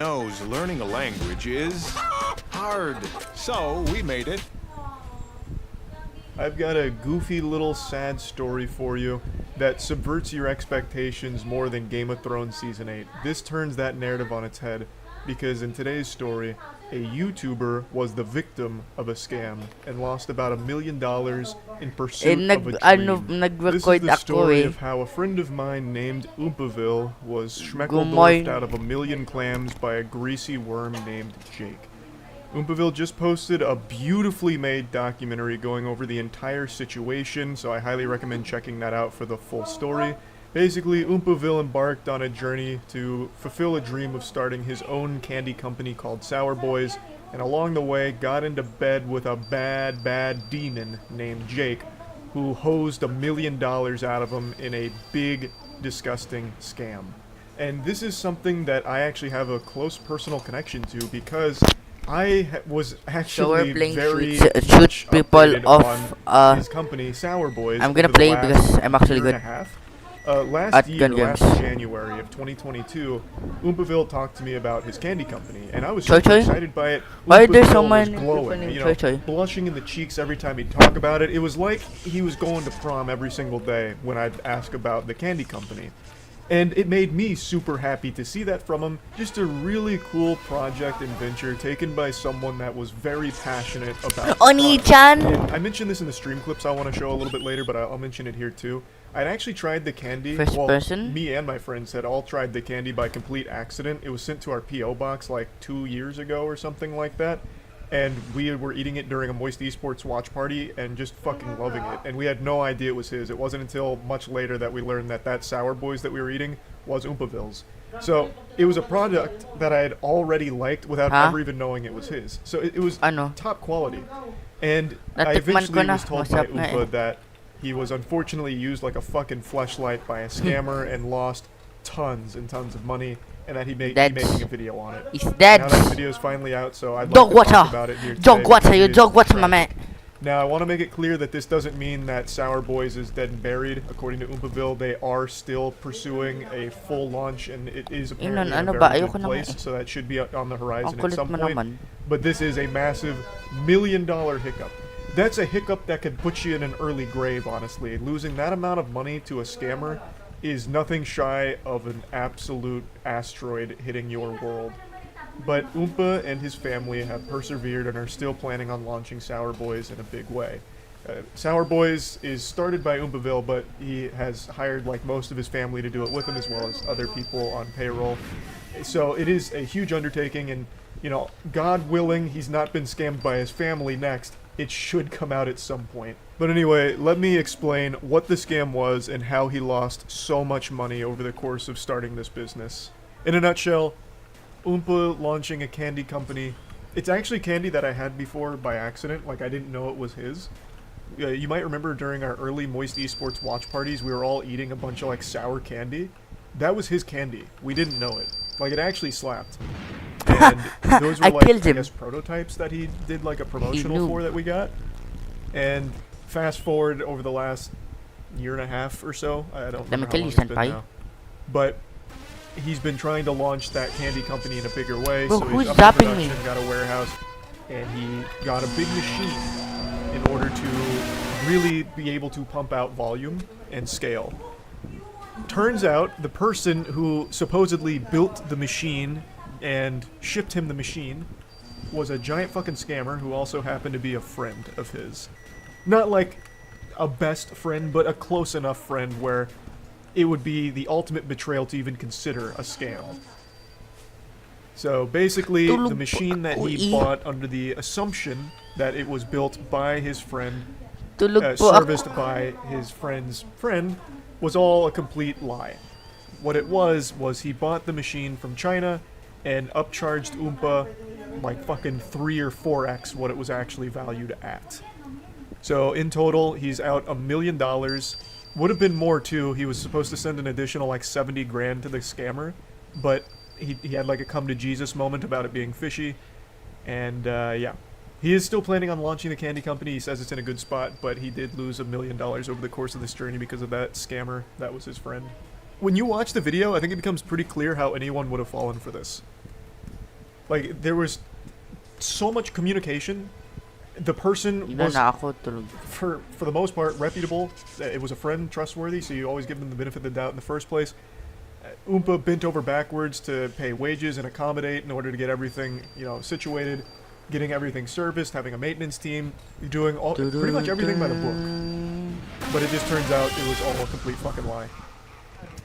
knows learning a language is hard, so we made it. I've got a goofy little sad story for you that subverts your expectations more than Game of Thrones Season 8. This turns that narrative on its head, because in today's story, a YouTuber was the victim of a scam and lost about $1 million in pursuit of a dream. This is the story of how a friend of mine named Oompaville was schmeckledorfed out of 1 million clams by a greasy worm named Jake. Oompaville just posted a beautifully made documentary going over the entire situation, so I highly recommend checking that out for the full story. Basically, Oompaville embarked on a journey to fulfill a dream of starting his own candy company called Sour Boys, and along the way got into bed with a bad demon named Jake, who hosed $1 million out of him in a big, disgusting scam. And this is something that I actually have a close personal connection to, because I was actually very much updated on his company, Sour Boys. I'm gonna play because I'm actually good. Last January of 2022, Oompaville talked to me about his candy company, and I was super excited by it. Why there's someone was glowing, blushing in the cheeks every time he'd talk about it. It was like he was going to prom every single day when I'd ask about the candy company. And it made me super happy to see that from him. Just a really cool project and venture taken by someone that was very passionate about Oni-chan! I mentioned this in the stream clips I want to show a little bit later, but I'll mention it here too. I'd actually tried the candy. Me and my friends had all tried the candy by complete accident. It was sent to our P.O. box like 2 years ago or something like that. And we were eating it during a Moist Esports watch party and just fucking loving it. And we had no idea it was his. It wasn't until much later that we learned that Sour Boys that we were eating was Oompaville's. So it was a product that I had already liked without ever even knowing it was his. So it was top quality. And I eventually was told by Oompa that he was unfortunately used like a fucking fleshlight by a scammer and lost tons and tons of money. And that he'd be making a video on it. He's dead. Now that video is finally out, so I'd like to talk about it here today. Dog water, my man. Now, I want to make it clear that this doesn't mean that Sour Boys is dead and buried. According to Oompaville, they are still pursuing a full launch, and it is apparently in a very good place, so that should be on the horizon at some point. But this is a massive $1 million hiccup. That's a hiccup that could put you in an early grave, honestly. Losing that amount of money to a scammer is nothing shy of an absolute asteroid hitting your world. But Oompa and his family have persevered and are still planning on launching Sour Boys in a big way. Sour Boys is started by Oompaville, but he has hired like most of his family to do it with him, as well as other people on payroll. So it is a huge undertaking, and God willing, he's not been scammed by his family next. It should come out at some point. But anyway, let me explain what the scam was and how he lost so much money over the course of starting this business. In a nutshell, Oompa launching a candy company. It's actually candy that I had before by accident, like I didn't know it was his. You might remember during our early Moist Esports watch parties, we were all eating a bunch of like sour candy. That was his candy. We didn't know it. Like, it actually slapped. And those were like, I guess, prototypes that he did like a promotional for that we got. And fast forward over the last year and a half or so, I don't know how long it's been now. But he's been trying to launch that candy company in a bigger way. So he's up in production, got a warehouse, and he got a big machine in order to really be able to pump out volume and scale. Turns out the person who supposedly built the machine and shipped him the machine was a giant fucking scammer who also happened to be a friend of his. Not like a best friend, but a close enough friend where it would be the ultimate betrayal to even consider a scam. So basically, the machine that he bought under the assumption that it was built by his friend, serviced by his friend's friend, was all a complete lie. What it was he bought the machine from China and upcharged Oompa like fucking 3 or 4x what it was actually valued at. So in total, he's out $1 million. Would have been more too. He was supposed to send an additional like 70 grand to the scammer, but he had like a come to Jesus moment about it being fishy. And yeah. He is still planning on launching the candy company. He says it's in a good spot, but he did lose $1 million over the course of this journey because of that scammer that was his friend. When you watch the video, I think it becomes pretty clear how anyone would have fallen for this. Like, there was so much communication. The person was, for the most part, reputable. It was a friend, trustworthy, so you always give them the benefit of the doubt in the first place. Oompa bent over backwards to pay wages and accommodate in order to get everything, situated, getting everything serviced, having a maintenance team, doing pretty much everything by the book. But it just turns out it was all a complete fucking lie.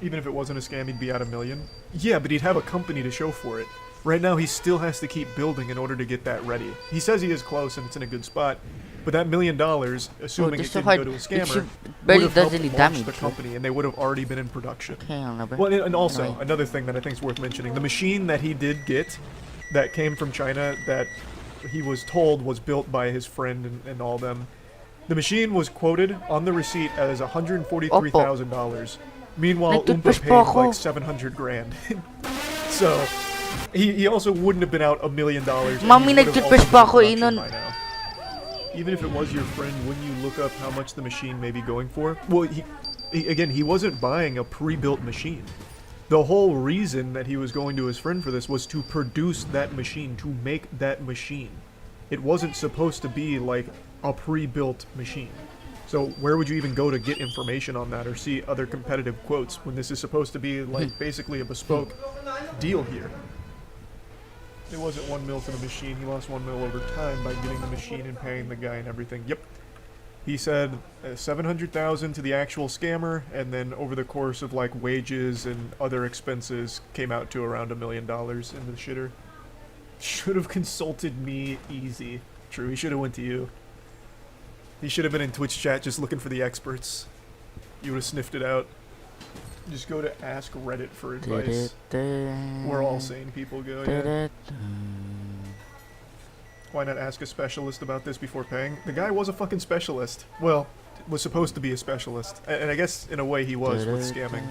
Even if it wasn't a scam, he'd be at $1 million. Yeah, but he'd have a company to show for it. Right now, he still has to keep building in order to get that ready. He says he is close and it's in a good spot, but that $1 million, assuming it didn't go to a scammer, would have helped launch the company, and they would have already been in production. Well, and also, another thing that I think is worth mentioning, the machine that he did get, that came from China, that he was told was built by his friend and all them, the machine was quoted on the receipt as $143,000. Meanwhile, Oompa paid like 700 grand. So... He also wouldn't have been out $1 million. Mami, nag-toothbrush pa ako, Inon. Even if it was your friend, wouldn't you look up how much the machine may be going for? Well, he wasn't buying a pre-built machine. The whole reason that he was going to his friend for this was to produce that machine, to make that machine. It wasn't supposed to be like a pre-built machine. So where would you even go to get information on that or see other competitive quotes when this is supposed to be like basically a bespoke deal here? It wasn't $1 mil to the machine. He lost $1 mil over time by getting the machine and paying the guy and everything. Yep. He said $700,000 to the actual scammer, and then over the course of like wages and other expenses, came out to around $1 million in the shitter. Should have consulted me. Easy. True. He should have went to you. He should have been in Twitch chat just looking for the experts. You would have sniffed it out. Just go to Ask Reddit for advice. Where all sane people go, yeah. Why not ask a specialist about this before paying? The guy was a fucking specialist. Well, was supposed to be a specialist. And I guess, in a way, he was with scamming.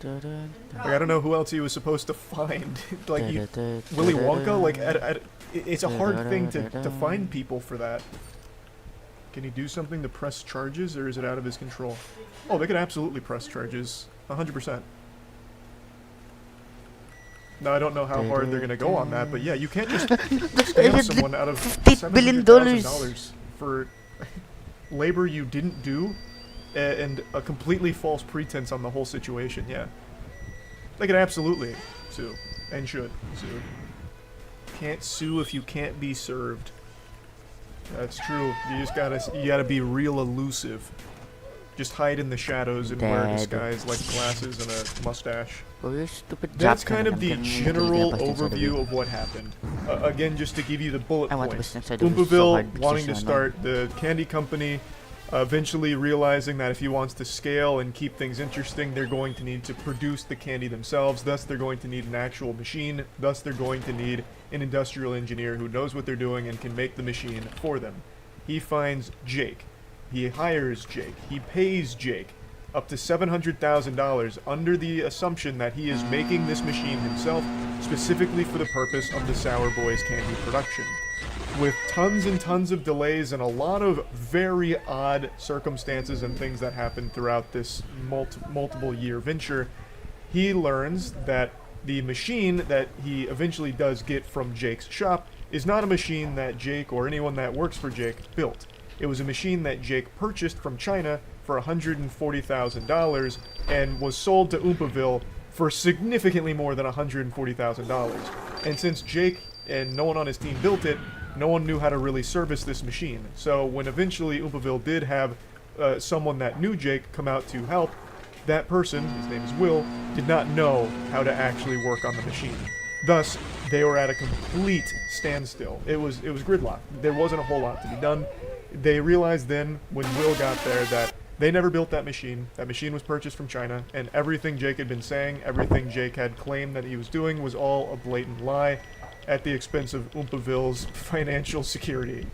Like, I don't know who else he was supposed to find. Like, Willy Wonka? Like, it's a hard thing to find people for that. Can he do something to press charges, or is it out of his control? Oh, they could absolutely press charges. 100%. Now, I don't know how hard they're going to go on that, but yeah, you can't just scam someone out of $700,000 for labor you didn't do and a completely false pretense on the whole situation, yeah. They could absolutely sue, and should sue. Can't sue if you can't be served. That's true. You gotta be real elusive. Just hide in the shadows and wear a disguise like glasses and a mustache. That's kind of the general overview of what happened. Again, just to give you the bullet points. Oompaville wanting to start the candy company, eventually realizing that if he wants to scale and keep things interesting, they're going to need to produce the candy themselves. Thus, they're going to need an actual machine. Thus, they're going to need an industrial engineer who knows what they're doing and can make the machine for them. He finds Jake. He hires Jake. He pays Jake up to $700,000 under the assumption that he is making this machine himself specifically for the purpose of the Sour Boys candy production. With tons and tons of delays and a lot of very odd circumstances and things that happen throughout this multiple year venture, he learns that the machine that he eventually does get from Jake's shop is not a machine that Jake or anyone that works for Jake built. It was a machine that Jake purchased from China for $140,000 and was sold to Oompaville for significantly more than $140,000. And since Jake and no one on his team built it, no one knew how to really service this machine. So when eventually Oompaville did have someone that knew Jake come out to help, that person, his name is Will, did not know how to actually work on the machine. Thus, they were at a complete standstill. It was gridlock. There wasn't a whole lot to be done. They realized then, when Will got there, that they never built that machine. That machine was purchased from China, and everything Jake had been saying, everything Jake had claimed that he was doing was all a blatant lie at the expense of Oompaville's financial security.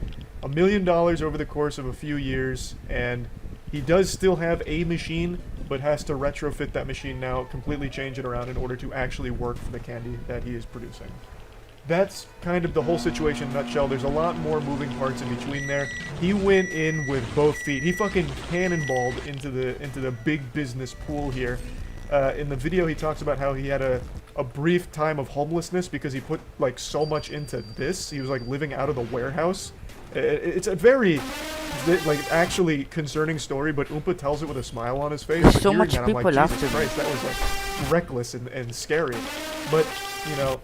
$1 million over the course of a few years, and he does still have a machine, but has to retrofit that machine now, completely change it around in order to actually work for the candy that he is producing. That's kind of the whole situation in a nutshell. There's a lot more moving parts in between there. He went in with both feet. He fucking cannonballed into the big business pool here. In the video, he talks about how he had a brief time of homelessness because he put like so much into this. He was like living out of the warehouse. It's a very like actually concerning story, but Oompa tells it with a smile on his face. There's so Hearing much that, I'm people like, after Jesus me. Christ, that was like reckless and scary. But you know,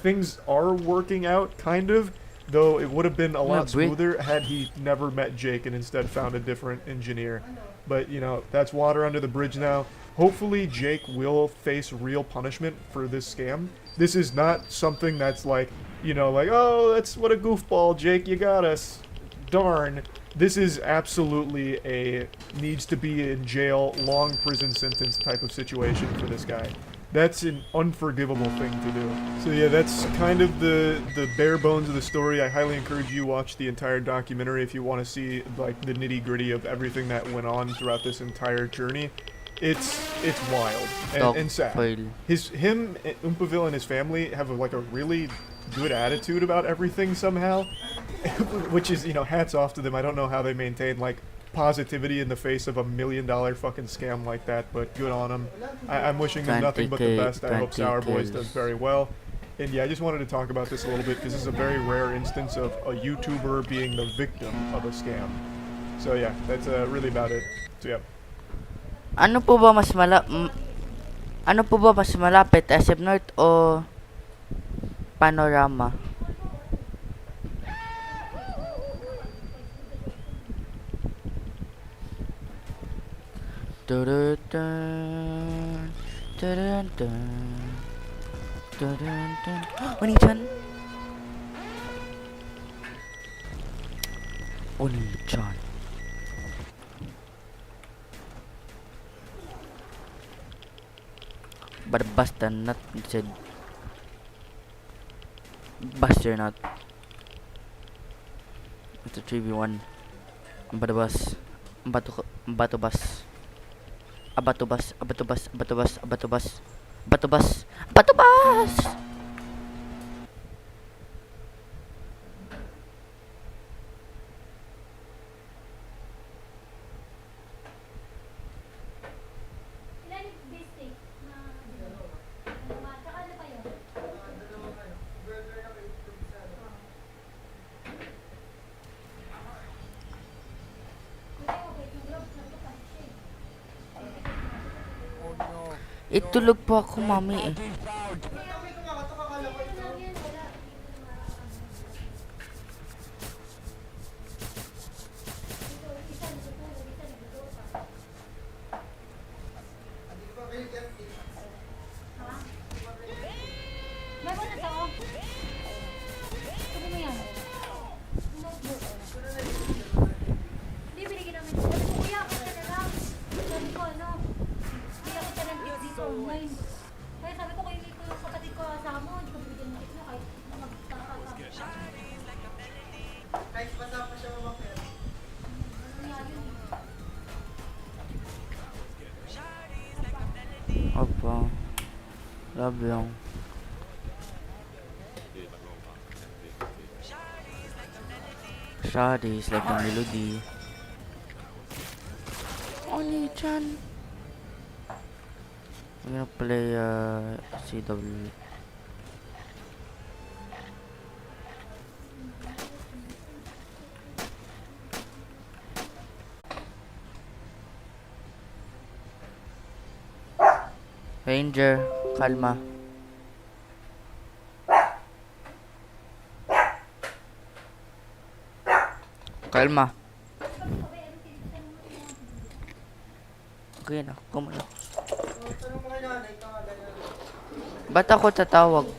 things are working out kind of. Though it would have been a lot smoother had he never met Jake and instead found a different engineer. But, you know, that's water under the bridge now. Hopefully Jake will face real punishment for this scam. This is not something that's like, you know, like, oh, that's what a goofball, Jake, you got us. Darn. This is absolutely a needs to be in jail, long prison sentence type of situation for this guy. That's an unforgivable thing to do. So yeah, that's kind of the bare bones of the story. I highly encourage you watch the entire documentary if you want to see like the nitty gritty of everything that went on throughout this entire journey. It's wild and sad. Him, Oompaville, and his family have like a really good attitude about everything somehow, which is, you know, hats off to them. I don't know how they maintain like positivity in the face of $1 million fucking scam like that, but good on them. I'm wishing them nothing but the best. I hope Sour Boys does very well. And yeah, I just wanted to talk about this a little bit because this is a very rare instance of a YouTuber being the victim of a scam. So yeah, that's really about it. So yeah. Ano po ba mas malapit, SF North o Panorama? Dun, dun, dun, dun, dun, dun, dun. Oni-chan? Oni-chan. But bust the nut said bust your nut. It's a 3v1. Bato bus. Bato bus. Abatubas. Itulog po ako, mami eh. Opo. Love lang. Shawty is like a melody. Oni-chan. I'm gonna play CW. Ranger, kalma. Kalma. Okay na, kumala. Ba't ako tatawag?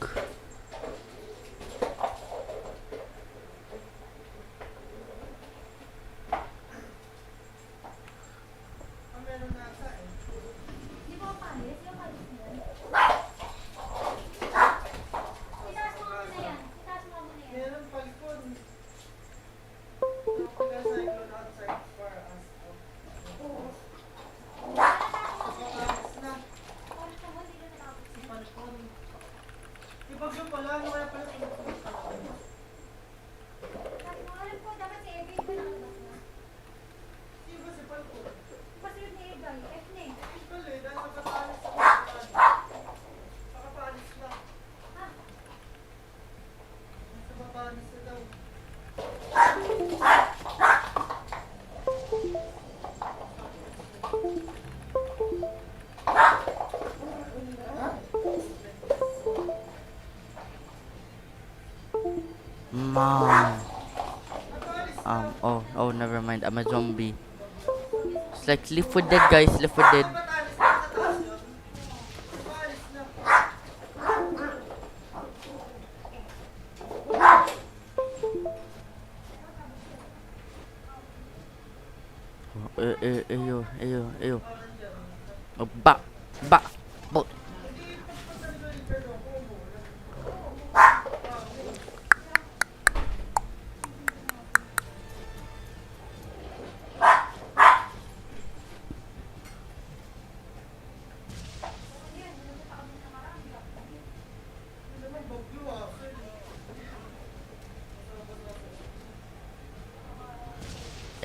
I'm a zombie. It's like Left 4 Dead, guys. Left 4 Dead. Ayo. Oh, ba. Bo.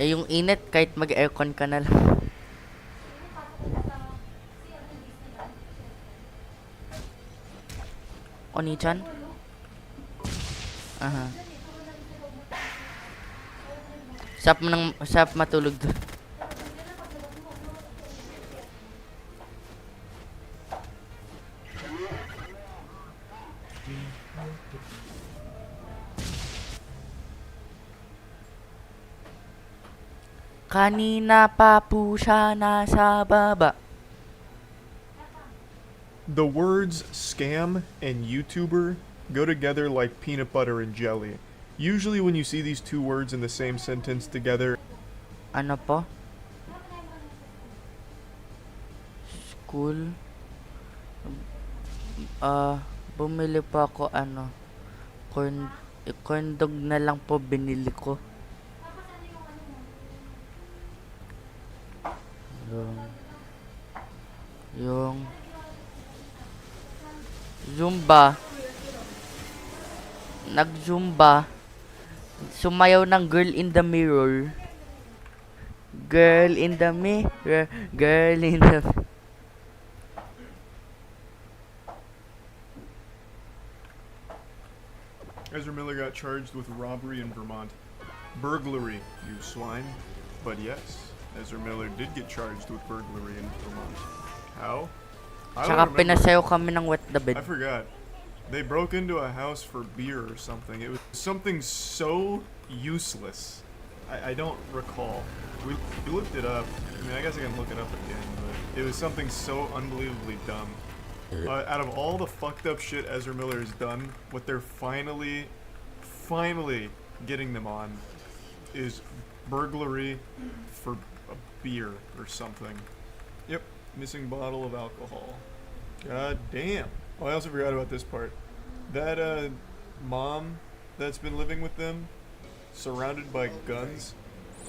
Yung init, kahit mag-aircon ka na lang. Oni-chan? Aha. Sap matulog doon. Kanina pa po siya nasa baba. The words scam and YouTuber go together like peanut butter and jelly. Usually when you see these two words in the same sentence together, Ano po? School. Bumili po ako corn dog na lang po binili ko. Yung Zumba. Nag-Zumba. Sumayaw ng girl in the mirror. Girl in the mirror. Girl in the... Ezra Miller got charged with robbery in Vermont. Burglary, you swine. But yes, Ezra Miller did get charged with burglary in Vermont. How? Tsaka pinasayaw kami ng wet the bed. I forgot. They broke into a house for beer or something. It was something so useless. I don't recall. We looked it up. I mean, I guess I can look it up again, but it was something so unbelievably dumb. Out of all the fucked up shit Ezra Miller has done, what they're finally getting them on is burglary for a beer or something. Yep, missing bottle of alcohol. God damn. Oh, I also forgot about this part. That mom that's been living with them, surrounded by guns,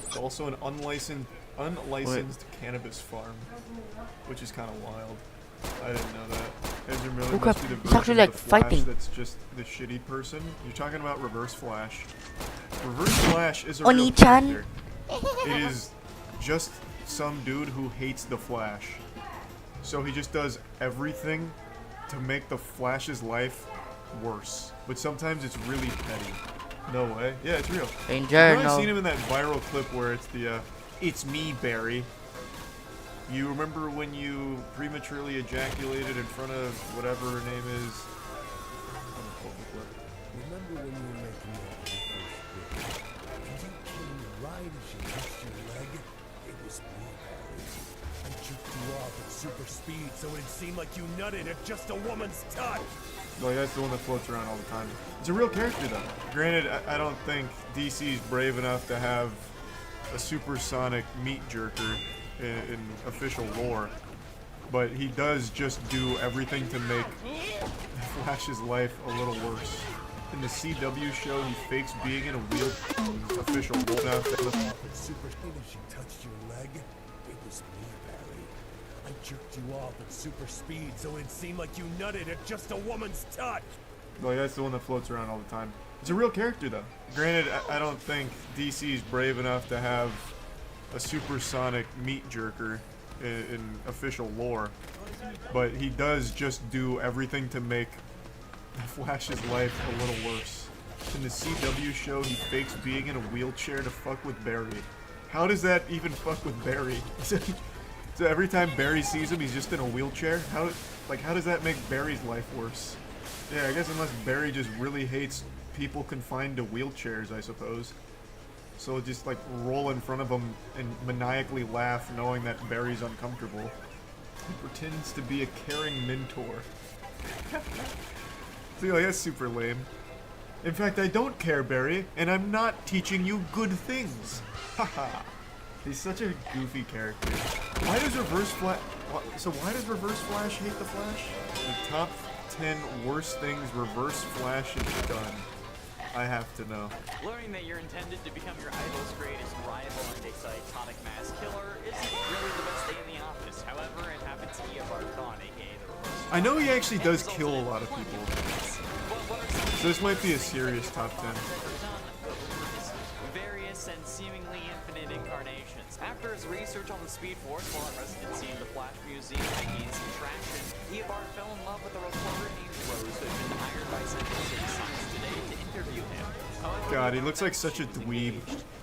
is also an unlicensed cannabis farm, which is kind of wild. I didn't know that. Ezra Miller must be the It's actually version like of the Flash fighting. that's just the shitty person. You're talking about Reverse Flash. Reverse Flash is a real Oni-chan? character. It is just some dude who hates the Flash. So he just does everything to make the Flash's life worse. But sometimes it's really petty. No way. Yeah, it's real. Ranger, I've no. seen him in that viral clip where it's the, it's me, Barry. You remember when you prematurely ejaculated in front of whatever her name is? Remember when you were making that your first bid? And you came right as you touched your leg? It was me, Barry. I jerked you off at super speed so it'd seem like you nutted at just a woman's touch. Like, that's the one that floats around all the time. It's a real character, though. Granted, I don't think DC's brave enough to have a supersonic meat jerker in official lore, but he does just do everything to make Flash's life a little worse. In the CW show, he fakes being in a wheel official lore. At super speed as you touched your leg? It was me, Barry. I jerked you off at super speed so it'd seem like you nutted at just a woman's touch. Like, that's the one that floats around all the time. It's a real character, though. Granted, I don't think DC's brave enough to have a supersonic meat jerker in official lore, but he does just do everything to make Flash's life a little worse. In the CW show, he fakes being in a wheelchair to fuck with Barry. How does that even fuck with Barry? So every time Barry sees him, he's just in a wheelchair? How does that make Barry's life worse? Yeah, I guess unless Barry just really hates people confined to wheelchairs, I suppose. So he'll just like roll in front of him and maniacally laugh, knowing that Barry's uncomfortable. He pretends to be a caring mentor. See, like, that's super lame. In fact, I don't care, Barry, and I'm not teaching you good things. Haha. He's such a goofy character. Why does Reverse Flash... So why does Reverse Flash hate the Flash? The top 10 worst things Reverse Flash has done. I have to know. Learning that you're intended to become your idol's greatest rival and a psychotic mass killer isn't really the best day in the office. However, it happened to Eobard Thawne, aka the Reverse. I know he actually does kill a lot of people. So this might be a serious top 10. Various and seemingly infinite incarnations. After his research on the Speed Force while at residency in the Flash Museum and gained some traction, Eobard fell in love with a reporter named Rose who had been hired by Central City Science Today to interview him. However, God, he looks like such a dweeb.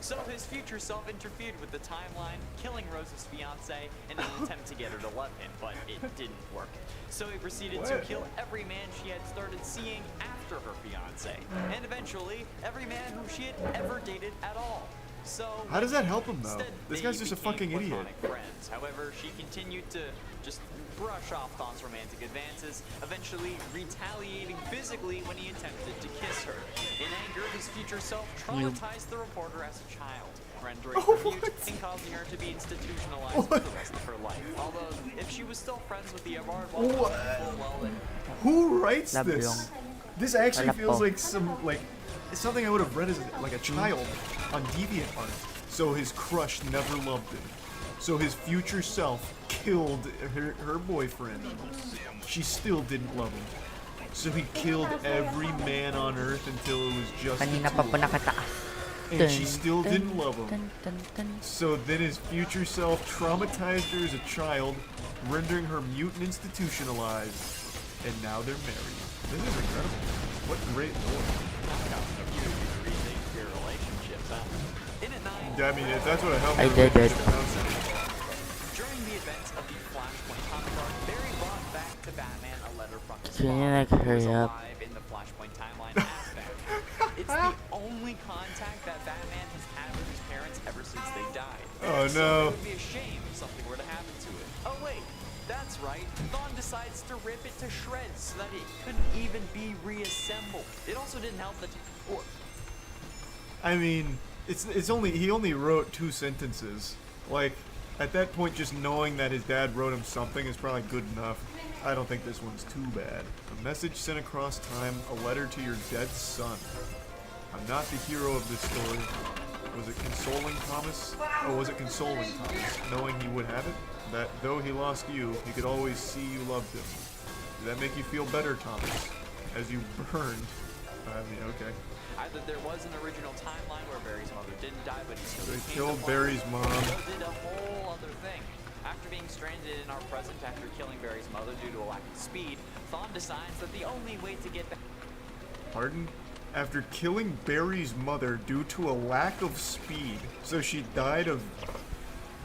So his future self interfered with the timeline, killing Rose's fiance in an attempt to get her to love him, but it didn't work. So he proceeded to kill every man she had started seeing after her fiance, and eventually every man who she had ever dated at all. So how does that help him though? instead, This they guy's just a fucking became idiot. platonic friends. However, she continued to just brush off Thawne's romantic advances, eventually retaliating physically when he attempted to kiss her. In anger, his future self traumatized the reporter as a child, rendering her mute and causing her to be institutionalized for the rest of her life. Although, if she was still friends with the Eobard, Who writes Love this? yung- This actually Wala feels po. like something I would have read as like a child on DeviantArt. So his crush never loved him. So his future self killed her boyfriend. She still didn't love him. So he killed every man on Earth until it was just the Kanina two pa of po them. nakataas. And she still didn't love him. Dun, dun, dun. So then his future self traumatized her as a child, rendering her mute and institutionalized. And now they're married. This is incredible. What great lore. your relationships, huh? In at 9, Yeah, I mean, that's what a helmet I did it. during the events of the Flashpoint comic arc, Barry brought back to Batman a letter from his Can you, father, like, who was hurry up? alive in the Flashpoint timeline as Batman. It's the only contact that Batman has had with his parents ever since they died. Oh, So no. it would be a shame if something were to happen to it. Oh wait, that's right. Thawne decides to rip it to shreds so that it couldn't even be reassembled. It also didn't help that. I mean, he only wrote 2 sentences. Like, at that point, just knowing that his dad wrote him something is probably good enough. I don't think this one's too bad. A message sent across time, a letter to your dead son. I'm not the hero of this story. Was it consoling Thomas? Or was it consoling Thomas, knowing he would have it? That though he lost you, he could always see you loved him. Did that make you feel better, Thomas? As you burned. I mean, okay. Either there was an original timeline where Barry's mother didn't die, but he still They became killed the Barry's father, mom. or did a whole other thing. After being stranded in our present after killing Barry's mother due to a lack of speed, Thawne decides that the only way to get back. Pardon? After killing Barry's mother due to a lack of speed, so she died of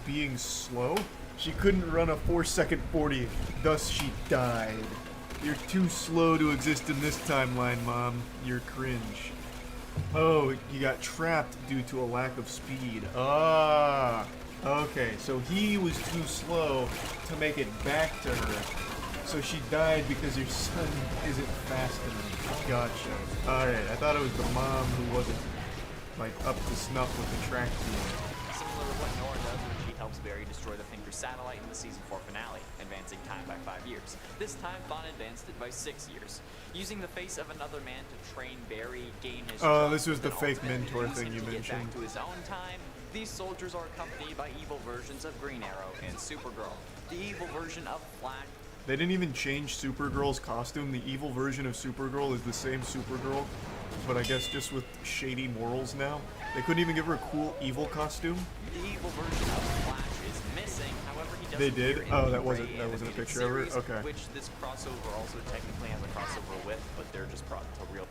being slow? She couldn't run a 4-second 40, thus she died. You're too slow to exist in this timeline, Mom. You're cringe. Oh, you got trapped due to a lack of speed. Ah, okay, so he was too slow to make it back to her. So she died because her son isn't fast enough. Gotcha. Alright, I thought it was the mom who wasn't, like, up to snuff with the track team. Similar to what Nora does when she helps Barry destroy the Thinker satellite in the season 4 finale, advancing time by 5 years. This time, Thawne advanced it by 6 years, using the face of another man to train Barry, gain his Oh, trust, this was the and fake ultimately mentor use thing him you to get mentioned. back to his own time. These soldiers are accompanied by evil versions of Green Arrow and Supergirl. The evil version of Flash. They didn't even change Supergirl's costume. The evil version of Supergirl is the same Supergirl, but I guess just with shady morals now. They couldn't even give her a cool evil costume. The evil version of Flash is missing. However, he doesn't They did? appear in Oh, the that wasn't- Ray that wasn't a animated picture of her? series, Okay. Which this crossover also technically has a crossover with, but they're just brought to real.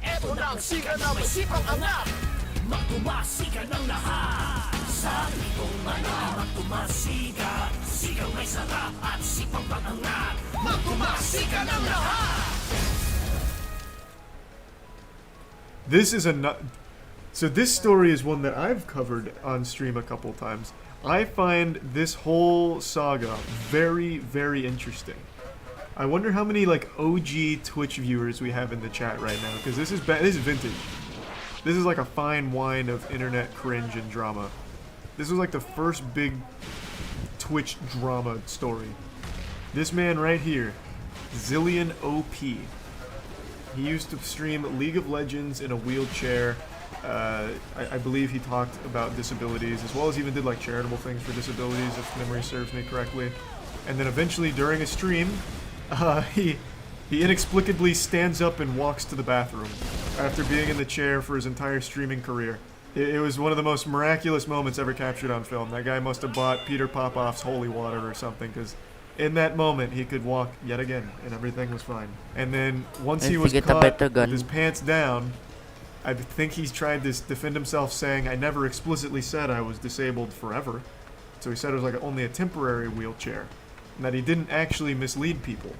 Eto na ang siga na may sipang anak. Magtumasiga ng lahat. Sa itong anak, magtumasiga. Sigang may sarap at sipang pangangat. Magtumasiga ng lahat. This is so this story is one that I've covered on stream a couple times. I find this whole saga very, very interesting. I wonder how many like OG Twitch viewers we have in the chat right now, because this is vintage. This is like a fine wine of internet cringe and drama. This was like the first big Twitch drama story. This man right here, Zillion OP. He used to stream League of Legends in a wheelchair. I believe he talked about disabilities, as well as even did like charitable things for disabilities, if memory serves me correctly. And then eventually, during a stream, he inexplicably stands up and walks to the bathroom after being in the chair for his entire streaming career. It was one of the most miraculous moments ever captured on film. That guy must have bought Peter Popoff's holy water or something, because in that moment he could walk yet again, and everything was fine. And then once he was caught with his pants down, I think he's tried to defend himself, saying, I never explicitly said I was disabled forever. So he said it was like only a temporary wheelchair, and that he didn't actually mislead people.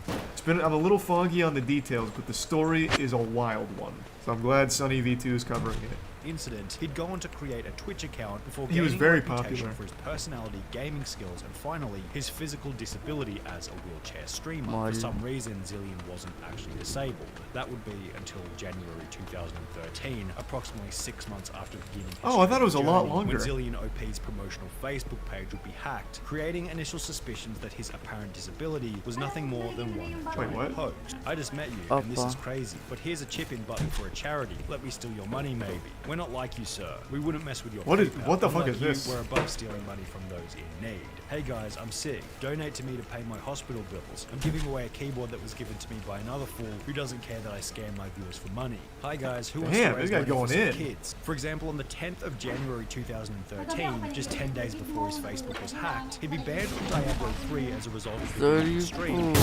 I'm a little foggy on the details, but the story is a wild one. So I'm glad Sunny V2 is covering it. Incident, he'd go on to create a Twitch account before he was gaining very a reputation popular for his personality, gaming skills, and finally his physical disability as a wheelchair streamer. For some reason, Zillion wasn't actually disabled. That would be until January 2013, approximately 6 months after beginning his I thought it was a lot journey, longer. when Zillion OP's promotional Facebook page would be hacked, creating initial suspicions that his apparent disability was nothing more than one giant hoax. I just met you, and this is crazy, but here's a chip-in button for a charity. Let me steal your money, maybe. We're not like you, sir. We wouldn't mess with your PayPal. What the fuck Unlike is this? We're above stealing money from those in need. Hey guys, I'm sick. Donate to me to pay my hospital bills. I'm giving away a keyboard that was given to me by another fool who doesn't care that I scam my viewers for money. Hi guys, who wants to raise money for some kids? For example, on the 10th of January 2013, just 10 days before his Facebook was hacked, he'd be banned from Diablo 3 as a result of the stream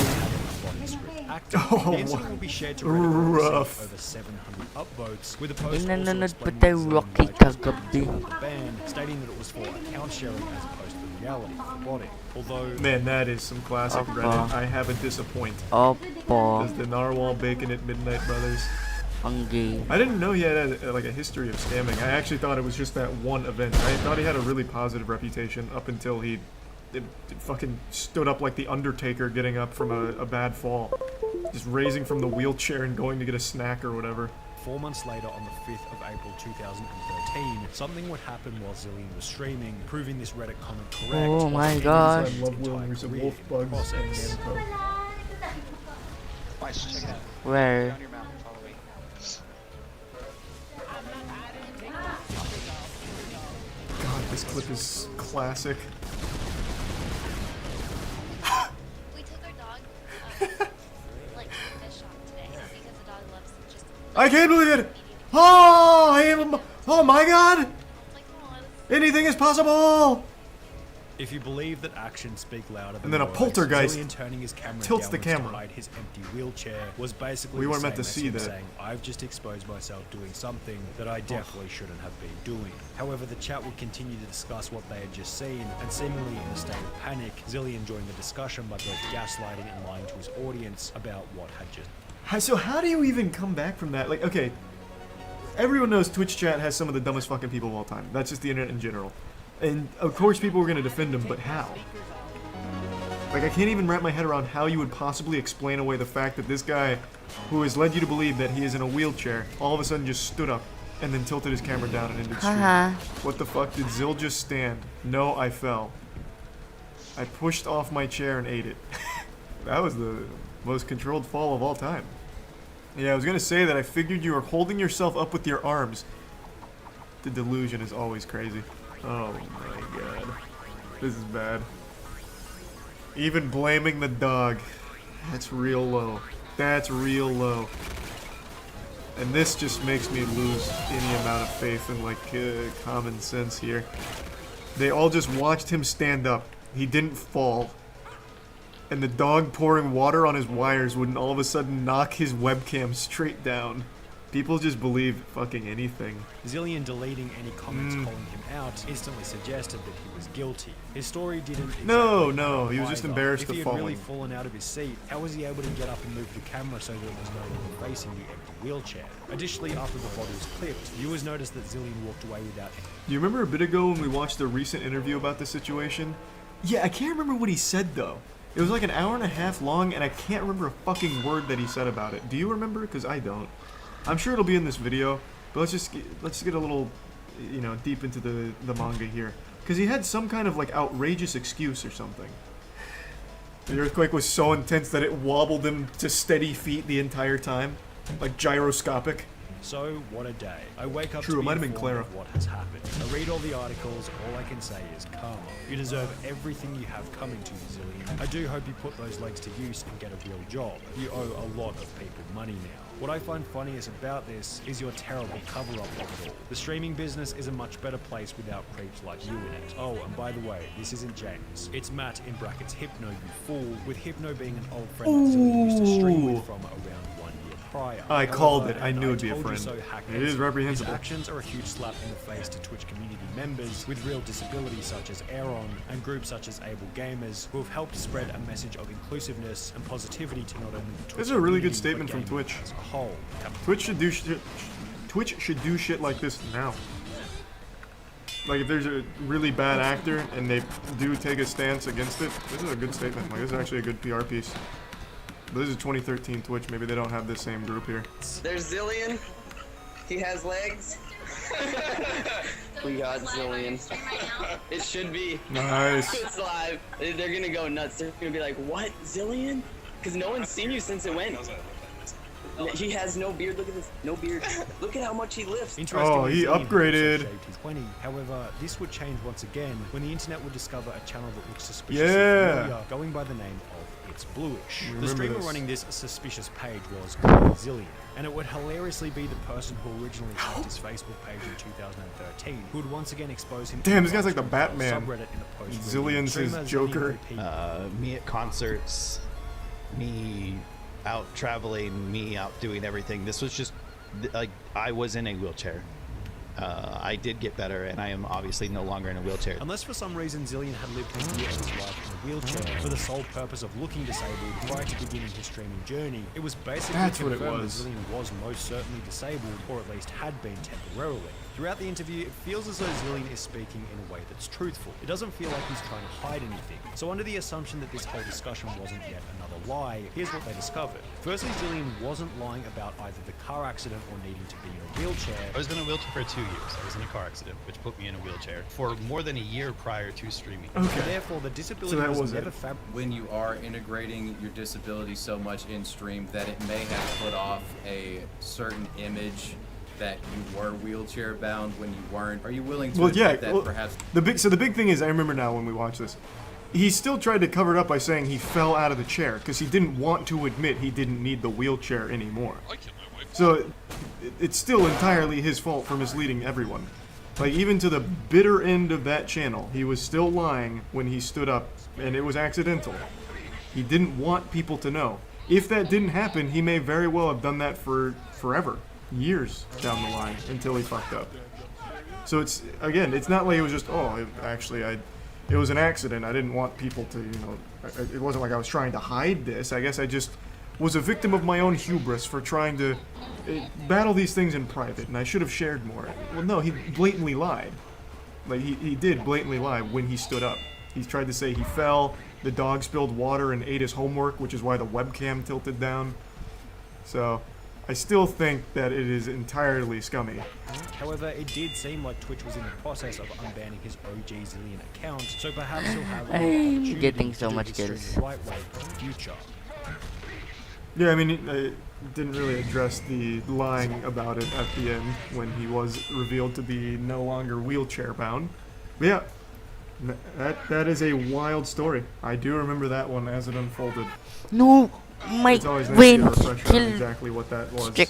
active. The incident will be shared to Reddit over 700 upvotes, with a post also explaining the ban, stating that it was for account sharing as opposed to reality botting. Although, man, that is some classic Reddit. I have a disappoint. Does the Narwhal Bacon at Midnight Brothers? I didn't know he had like a history of scamming. I actually thought it was just that one event. I thought he had a really positive reputation up until it fucking stood up like the Undertaker getting up from a bad fall. Just raising from the wheelchair and going to get a snack or whatever. 4 months later, on the 5th of April 2013, something would happen while Zillion was streaming, proving this Reddit comment correct. Oh my gosh. I love Wilmers and Wolf Bugs and Namco. Where? God, this clip is classic. We took our dog, like, to the shop today because the dog loves just. I can't believe it! Oh, I am. Oh my God! Like, oh, Anything is possible! If you believe that actions speak louder than And then a words, poltergeist Zillion turning his camera tilts the downwards camera. to hide his empty wheelchair was basically We the weren't meant same to as see him that. saying, I've just exposed myself doing something that I definitely shouldn't have been doing. However, the chat would continue to discuss what they had just seen, and seemingly in a state of panic, Zillion joined the discussion by both gaslighting and lying to his audience about what had just. So how do you even come back from that? Like, okay, everyone knows Twitch chat has some of the dumbest fucking people of all time. That's just the internet in general. And of course people were going to defend him, but how? Like, I can't even wrap my head around how you would possibly explain away the fact that this guy, who has led you to believe that he is in a wheelchair, all of a sudden just stood up and then tilted his camera down and ended stream. What the fuck? Did Zill just stand? No, I fell. I pushed off my chair and ate it. That was the most controlled fall of all time. Yeah, I was gonna say that I figured you were holding yourself up with your arms. The delusion is always crazy. Oh my God. This is bad. Even blaming the dog. That's real low. That's real low. And this just makes me lose any amount of faith in, like, common sense here. They all just watched him stand up. He didn't fall. And the dog pouring water on his wires wouldn't all of a sudden knock his webcam straight down. People just believe fucking anything. Zillion deleting any comments calling him out instantly suggested that he was guilty. His story didn't exactly No, he was just either. embarrassed if of he had falling. really fallen out of his seat, how was he able to get up and move the camera so that it was no longer facing the empty wheelchair? Additionally, after the body was clipped, viewers noticed that Zillion walked away without Do you remember a bit ago when we watched a recent interview about this situation? Yeah, I can't remember what he said though. It was like an hour and a half long, and I can't remember a fucking word that he said about it. Do you remember? Because I don't. I'm sure it'll be in this video, but let's just get a little, you know, deep into the manga here, because he had some kind of like outrageous excuse or something. The earthquake was so intense that it wobbled him to steady feet the entire time, like gyroscopic. So, what a day. I wake up True, to it be might have been informed Clara. of what has happened. I read all the articles, all I can say is karma. You deserve everything you have coming to you, Zillion. I do hope you put those legs to use and get a real job. You owe a lot of people money now. What I find funniest about this is your terrible cover-up of it all. The streaming business is a much better place without creeps like you in it. Oh, and by the way, this isn't James. It's Matt in brackets Hypno, you fool, with Hypno being an old friend that Zillion used to stream with from around 1 year prior. I called it. I and knew it'd be a told you friend. so, hackers. It is reprehensible. His actions are a huge slap in the face to Twitch community members with real disabilities such as Aaron and groups such as Able Gamers who have helped spread a message of inclusiveness and positivity to not only the Twitch This is a really good community, statement but from gaming Twitch. as a whole. Twitch should do shit like this now. Like if there's a really bad actor and they do take a stance against it, this is a good statement. Like this is actually a good PR piece. But this is 2013 Twitch. Maybe they don't have this same group here. There's Zillion. He has legs. We got Zillion. It should be. Nice. It's live. They're gonna go nuts. They're gonna be like, what, Zillion? Because no one's seen you since it went. He has no beard. Look at this. No beard. Look at how much he lifts. Oh, he Zillion upgraded. also shaved his 20. However, this would change once again when the internet would discover a channel that looks suspiciously Yeah. familiar, going by the name of It's Bluish. Remember The streamer this. running this suspicious page was Zillion, and it would hilariously be the person who originally hacked his Facebook page in 2013, who would once again expose him. Damn, this guy's like the Batman. Subreddit in a post. Zillion's his Streamer Zillion Joker. repeat- Me at concerts, me out traveling, me out doing everything. This was just like I was in a wheelchair. I did get better, and I am obviously no longer in a wheelchair. Unless for some reason Zillion had lived his year of his life in a wheelchair for the sole purpose of looking disabled prior to beginning his streaming journey, it was basically That's what it confirmed was. that Zillion was most certainly disabled, or at least had been temporarily. Throughout the interview, it feels as though Zillion is speaking in a way that's truthful. It doesn't feel like he's trying to hide anything. So under the assumption that this whole discussion wasn't yet another lie, here's what they discovered. Firstly, Zillion wasn't lying about either the car accident or needing to be in a wheelchair. I was in a wheelchair for 2 years. I was in a car accident, which put me in a wheelchair for more than a year prior to streaming. Okay. Therefore, the disability that was was never it. fabricated. When you are integrating your disability so much in stream that it may have put off a certain image that you were wheelchair bound when you weren't. Are you willing to Well, yeah. admit that Well, perhaps the big thing is, I remember now when we watched this, he still tried to cover it up by saying he fell out of the chair because he didn't want to admit he didn't need the wheelchair anymore. So it's still entirely his fault for misleading everyone. Like even to the bitter end of that channel, he was still lying when he stood up, and it was accidental. He didn't want people to know. If that didn't happen, he may very well have done that for forever. Years down the line until he fucked up. So it's again, it's not like it was just it was an accident. I didn't want people to, it wasn't like I was trying to hide this. I guess I just was a victim of my own hubris for trying to battle these things in private, and I should have shared more. Well, no, he blatantly lied. Like he did blatantly lie when he stood up. He tried to say he fell, the dog spilled water and ate his homework, which is why the webcam tilted down. So I still think that it is entirely scummy. However, it did seem like Twitch was in the process of unbanning his OG Zillion account, so perhaps he'll have an I'm opportunity getting to so do much his stream kills. the right way in the future. Yeah, I mean, I didn't really address the lying about it at the end when he was revealed to be no longer wheelchair bound. But yeah, that is a wild story. I do remember that one as it unfolded. No, my It's always nice to get a wind refresher on chill. exactly what that was. Stick.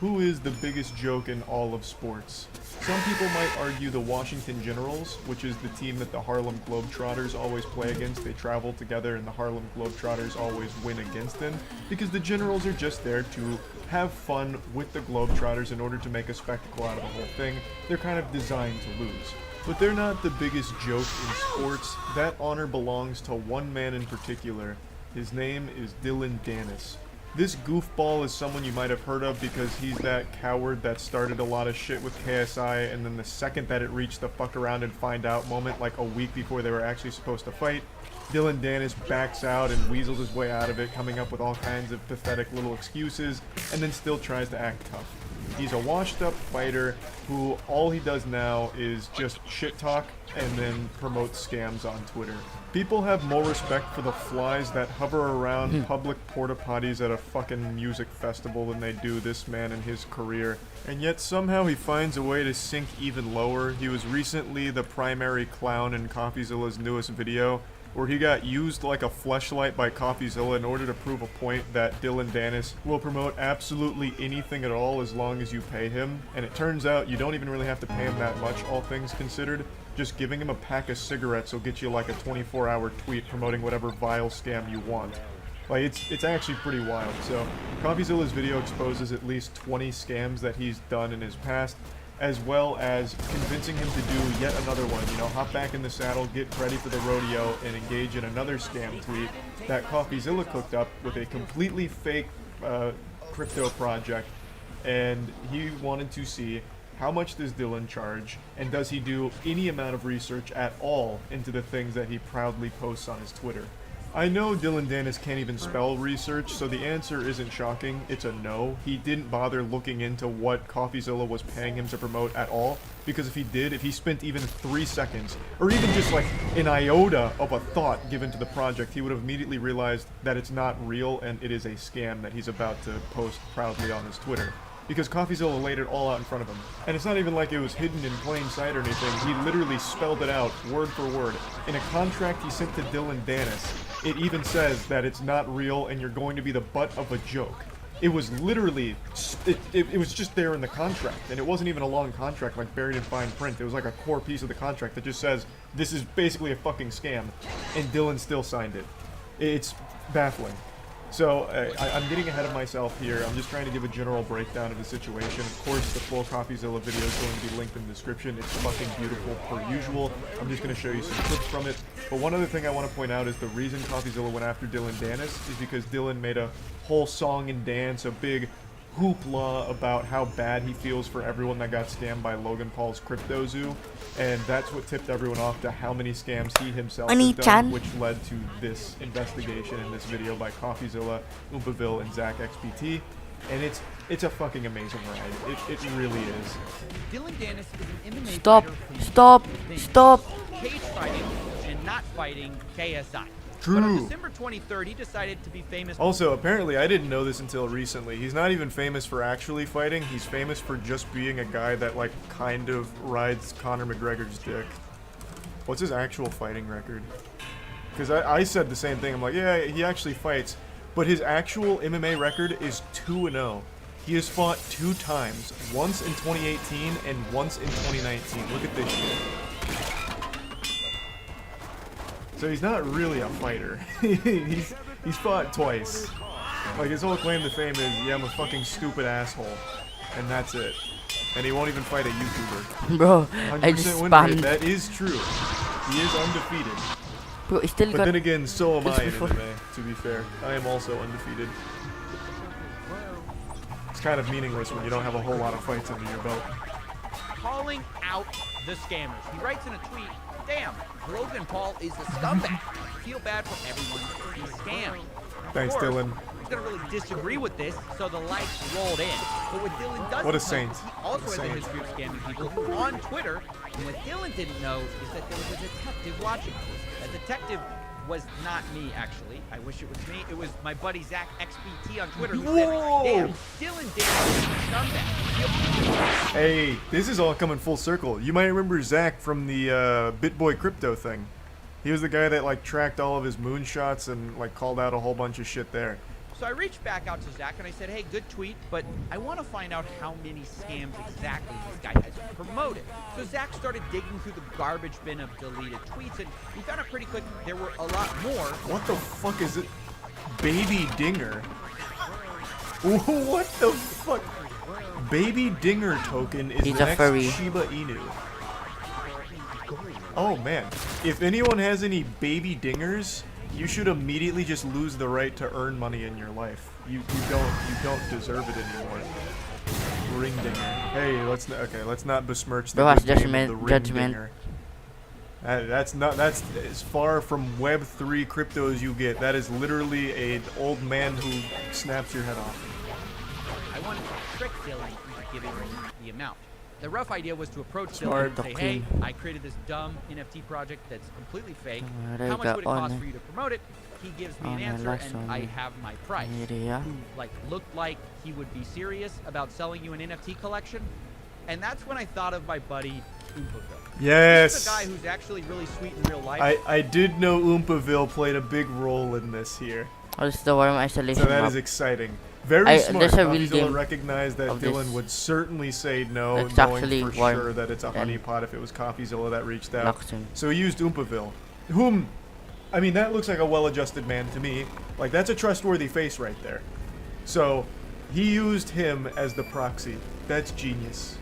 Who is the biggest joke in all of sports? Some people might argue the Washington Generals, which is the team that the Harlem Globetrotters always play against. They travel together and the Harlem Globetrotters always win against them, because the Generals are just there to have fun with the Globetrotters in order to make a spectacle out of the whole thing. They're kind of designed to lose. But they're not the biggest joke in sports. That honor belongs to one man in particular. His name is Dylan Dennis. This goofball is someone you might have heard of because he's that coward that started a lot of shit with KSI, and then the second that it reached the fuck around and find out moment, like a week before they were actually supposed to fight, Dylan Dennis backs out and weasels his way out of it, coming up with all kinds of pathetic little excuses, and then still tries to act tough. He's a washed-up fighter who all he does now is just shit talk and then promote scams on Twitter. People have more respect for the flies that hover around public porta potties at a fucking music festival than they do this man and his career. And yet somehow he finds a way to sink even lower. He was recently the primary clown in CoffeeZilla's newest video, where he got used like a fleshlight by CoffeeZilla in order to prove a point that Dylan Dennis will promote absolutely anything at all as long as you pay him. And it turns out you don't even really have to pay him that much, all things considered. Just giving him a pack of cigarettes will get you like a 24-hour tweet promoting whatever vile scam you want. Like, it's actually pretty wild. So, CoffeeZilla's video exposes at least 20 scams that he's done in his past, as well as convincing him to do yet another one. You know, hop back in the saddle, get ready for the rodeo, and engage in another scam tweet that CoffeeZilla cooked up with a completely fake crypto project. And he wanted to see how much does Dylan charge, and does he do any amount of research at all into the things that he proudly posts on his Twitter. I know Dylan Dennis can't even spell research, so the answer isn't shocking. It's a no. He didn't bother looking into what CoffeeZilla was paying him to promote at all, because if he did, if he spent even 3 seconds, or even just like an iota of a thought given to the project, he would have immediately realized that it's not real and it is a scam that he's about to post proudly on his Twitter. Because CoffeeZilla laid it all out in front of him. And it's not even like it was hidden in plain sight or anything. He literally spelled it out, word for word. In a contract he sent to Dylan Dennis, it even says that it's not real and you're going to be the butt of a joke. It was literally, it was just there in the contract. And it wasn't even a long contract, like buried in fine print. It was like a core piece of the contract that just says, this is basically a fucking scam. And Dylan still signed it. It's baffling. So, I'm getting ahead of myself here. I'm just trying to give a general breakdown of the situation. Of course, the full CoffeeZilla video is going to be linked in the description. It's fucking beautiful per usual. I'm just going to show you some clips from it. But one other thing I want to point out is the reason CoffeeZilla went after Dylan Dennis is because Dylan made a whole song and dance, a big hoopla about how bad he feels for everyone that got scammed by Logan Paul's Crypto Zoo. And that's what tipped everyone off to how many scams he himself has done, which led to this investigation in this video by CoffeeZilla, Oompaville, and Zach XBT. And it's a fucking amazing ride. It really is. Dylan Dennis is an MMA Stop! fighter from Stop! cage fighting and not fighting KSI. True. But on December 23rd, he decided to be famous. Also, apparently, I didn't know this until recently. He's not even famous for actually fighting. He's famous for just being a guy that, like, kind of rides Conor McGregor's dick. What's his actual fighting record? Because I said the same thing. I'm like, yeah, he actually fights. But his actual MMA record is 2-0. He has fought 2 times. Once in 2018 and once in 2019. Look at this shit. So he's not really a fighter. he's fought twice. Like, his whole claim to fame is, yeah, I'm a fucking stupid asshole. And that's it. And he won't even fight a YouTuber. Bro, 100% I just win rate. spammed. That is true. He is undefeated. Bro, he still But got then again, so am this I in before. MMA, to be fair. I am also undefeated. It's kind of meaningless when you don't have a whole lot of fights under your belt. Calling out the scammers. He writes in a tweet, damn, Logan Paul is a scumbag. I feel bad for everyone he's scammed. Thanks, Of course, Dylan. He's gonna really disagree with this, so the likes rolled in. But what Dylan doesn't What a know saint. is he also has a Saint. history of scamming people on Twitter. And what Dylan didn't know is that there was a detective watching this. A detective was not me, actually. I wish it was me. It was my buddy Zach XBT on Twitter who said, damn, Dylan Dennis is a scumbag. Hey, this is all coming full circle. You might remember Zach from the BitBoy crypto thing. He was the guy that, like, tracked all of his moonshots and, like, called out a whole bunch of shit there. So I reached back out to Zach and I said, hey, good tweet, but I want to find out how many scams exactly this guy has promoted. So Zach started digging through the garbage bin of deleted tweets, and we found out pretty quick there were a lot more. What the fuck is it? Baby Dinger. What the fuck? Baby Dinger token is He's the a next furry. Shiba Inu. Oh man, if anyone has any baby dingers, you should immediately just lose the right to earn money in your life. You don't deserve it anymore. Ring dinger. Hey, let's not besmirch the Bro, good that's name of the ring judgment. dinger. That's as far from Web3 crypto as you get. That is literally an old man who snaps your head off. I wanted to trick Dylan into giving him the amount. The rough idea was to approach Smart. Dylan and say, hey, I created this dumb NFT project that's completely fake. How much would it cost for you to promote it? He gives me an answer, and I have my price. Who, like, looked like he would be serious about selling you an NFT collection. And that's when I thought of my buddy, Oompaville. Yes. He's a guy who's actually really sweet in real life. I did know Oompaville played a big role in this here. Oh, this is the worm isolation So that map. is exciting. Very smart. There's a real Coffeezilla game recognized that of Dylan this. would certainly say no, It's knowing actually for warm sure that it's a and honeypot if it was Coffeezilla that reached out. Luxon. So he used Oompaville, whom, I mean, that looks like a well-adjusted man to me. Like, that's a trustworthy face right there. So he used him as the proxy. That's genius.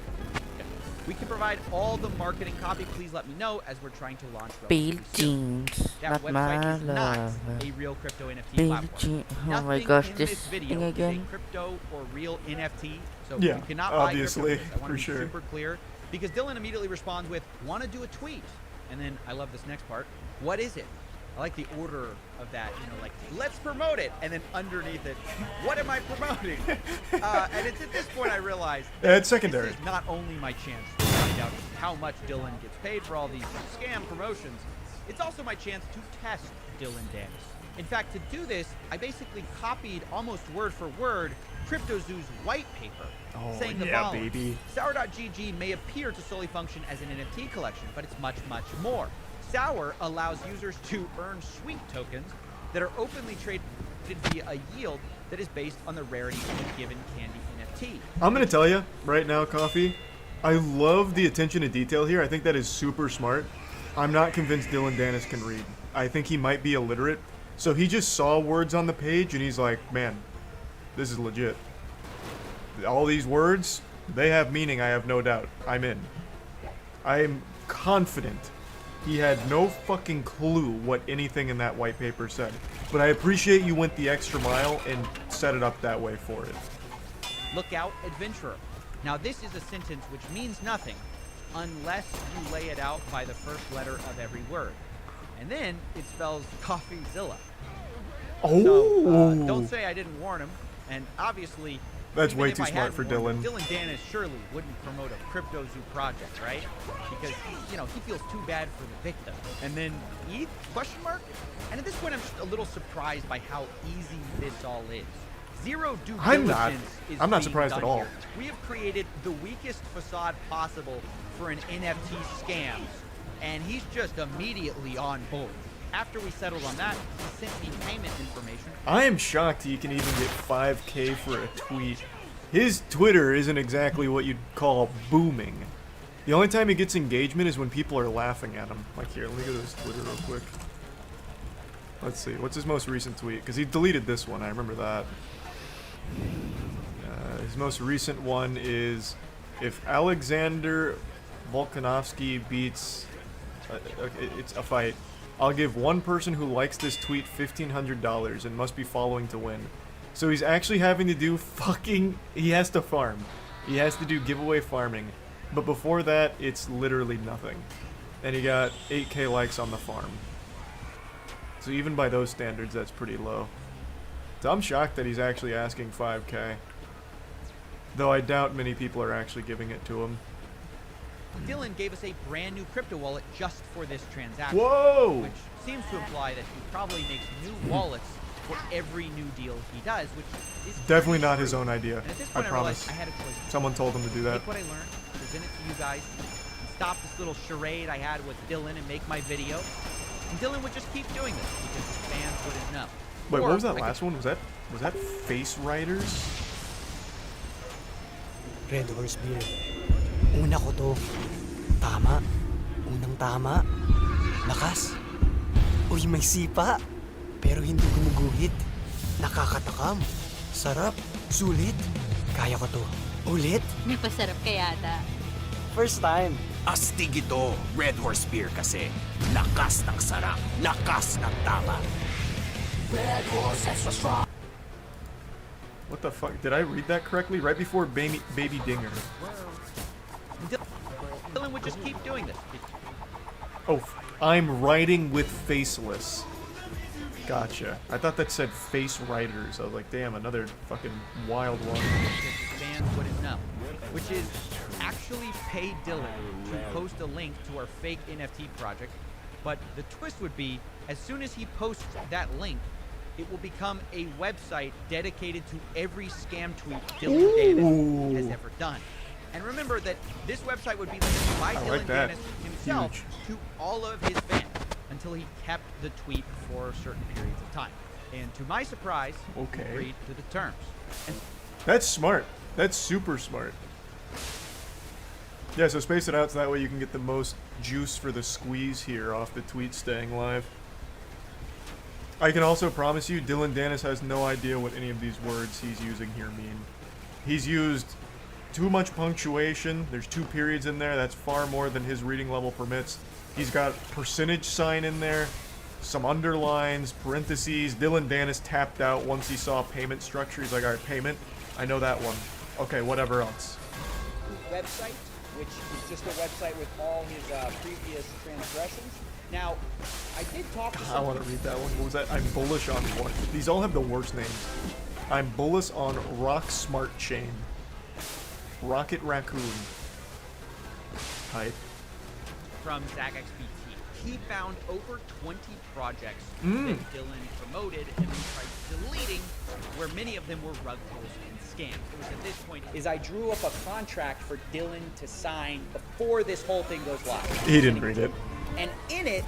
We can provide all the marketing copy. Please let me know as we're trying to launch. Bill Jeans, That not website my is not love. a real crypto NFT Bill platform. Jeans. Oh my Nothing gosh, in this video thing is again. a crypto or real NFT. So Yeah, you cannot obviously, buy crypto. I want for to be sure. super clear because Dylan immediately responds with, "Want to do a tweet?" And then I love this next part. What is it? I like the order of that. You know, like let's promote it, and then underneath it, what am I promoting? And it's at this point I realize It's secondary. this is not only my chance to find out how much Dylan gets paid for all these scam promotions, it's also my chance to test Dylan Dennis. In fact, to do this, I basically copied almost word for word CryptoZoo's white paper, saying the yeah, following. baby. Sour.gg may appear to solely function as an NFT collection, but it's much, much more. Sour allows users to earn sweet tokens that are openly traded via a yield that is based on the rarity of a given candy NFT. I'm gonna tell you right now, Coffee, I love the attention to detail here. I think that is super smart. I'm not convinced Dylan Dennis can read. I think he might be illiterate. So he just saw words on the page and he's like, man, this is legit. All these words, they have meaning, I have no doubt. I'm in. I am confident he had no fucking clue what anything in that white paper said. But I appreciate you went the extra mile and set it up that way for it. Look out, adventurer. Now this is a sentence which means nothing unless you lay it out by the first letter of every word. And then it spells CoffeeZilla. Oh! So, don't say I didn't warn him. And obviously, That's even way if too I smart hadn't for warned Dylan. him, Dylan Dennis surely wouldn't promote a CryptoZoo project, right? Because he feels too bad for the victim. And then ETH? Question mark? And at this point, I'm just a little surprised by how easy this all is. Zero due diligence is I'm not being surprised done at all. here. We have created the weakest facade possible for an NFT scam, and he's just immediately on board. After we settled on that, he sent me payment information. I am shocked he can even get 5K for a tweet. His Twitter isn't exactly what you'd call booming. The only time he gets engagement is when people are laughing at him. Like here, let me go to his Twitter real quick. Let's see, what's his most recent tweet? Because he deleted this one, I remember that. His most recent one is, if Alexander Volkanovsky beats, it's a fight, I'll give one person who likes this tweet $1,500 and must be following to win. So he's actually having to do he has to farm. He has to do giveaway farming. But before that, it's literally nothing. And he got 8K likes on the farm. So even by those standards, that's pretty low. So I'm shocked that he's actually asking 5K. Though I doubt many people are actually giving it to him. Dylan gave us a brand new crypto wallet just for this transaction. Whoa! Which seems to imply that he probably makes new wallets for every new deal he does, which is Definitely not his own idea. And at this I point, promise. I had a choice. Someone told him to do that. Take what I learned, present it to you guys, and stop this little charade I had with Dylan and make my video. And Dylan would just keep doing this because his fans wouldn't know. Wait, what was that Or I last one? Was that Face Riders? Red Horse Beer. Una ko to. Tama. Unang tama. Lakas. Uy, may sipa. Pero hindi gumuguhit. Nakakatakam. Sarap. Sulit. Kaya ko to. Ulit. Napasarap ka yata. First time. Astig ito, Red Horse Beer kasi. Lakas ng sarap, lakas ng tama. Red Horse Extra Strong. What the fuck? Did I read that correctly? Right before Baby Dinger. Dylan would just keep doing this. Oh, I'm riding with Faceless. Gotcha. I thought that said Face Riders. I was like, damn, another fucking wild one. Fans wouldn't know, which is actually pay Dylan to post a link to our fake NFT project. But the twist would be, as soon as he posts that link, it will become a website dedicated to every scam tweet Dylan Dennis has ever done. And remember that this website would be linked by Dylan Dennis himself to all of his fans until he kept the tweet for certain periods of time. And to my surprise, he agreed to the terms. And that's smart. That's super smart. Yeah, so space it out so that way you can get the most juice for the squeeze here off the tweet staying live. I can also promise you, Dylan Dennis has no idea what any of these words he's using here mean. He's used too much punctuation. There's 2 periods in there. That's far more than his reading level permits. He's got percentage sign in there, some underlines, parentheses. Dylan Dennis tapped out once he saw payment structure. He's like, all right, payment. I know that one. Okay, whatever else. Website, which is just a website with all his previous transgressions. Now, I did talk to I want to read that one. What was that? I'm bullish on what? These all have the worst names. I'm bullish on Rock Smart Chain. Rocket Raccoon. Hype. from Zach XBT, he found over 20 projects that Dylan promoted and then tried deleting, where many of them were rug pulls and scams. It was at this point is I drew up a contract for Dylan to sign before this whole thing goes live. He didn't read it. And in it,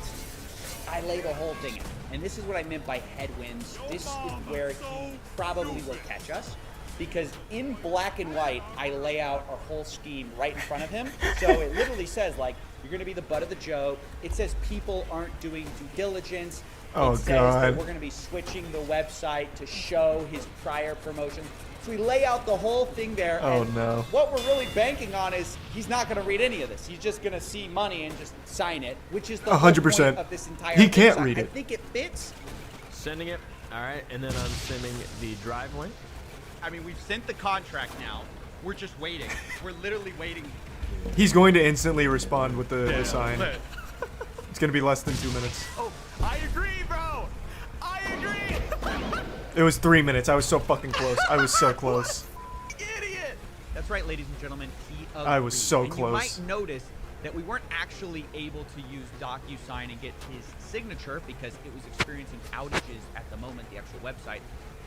I lay the whole thing out. And this is what I meant by headwinds. This is where he probably will catch us. Because in black and white, I lay out our whole scheme right in front of him. So it literally says, like, you're going to be the butt of the joke. It says people aren't doing due diligence. Oh, it says God. that we're going to be switching the website to show his prior promotion. So we lay out the whole thing there. Oh, and no. what we're really banking on is he's not going to read any of this. He's just going to see money and just sign it, which is the whole 100%. point of this entire He thing. can't So read I it. think it fits. Sending it. All right, and then I'm sending the drive link. I mean, we've sent the contract now. We're just waiting. We're literally waiting. He's going to instantly respond with the Yeah, sign. lit. It's going to be less than 2 minutes. Oh, I agree, bro. I agree. It was 3 minutes. I was so fucking close. I was so close. Idiot! That's right, ladies and gentlemen. He agreed. I was so and close. You might notice that we weren't actually able to use DocuSign and get his signature because it was experiencing outages at the moment, the actual website.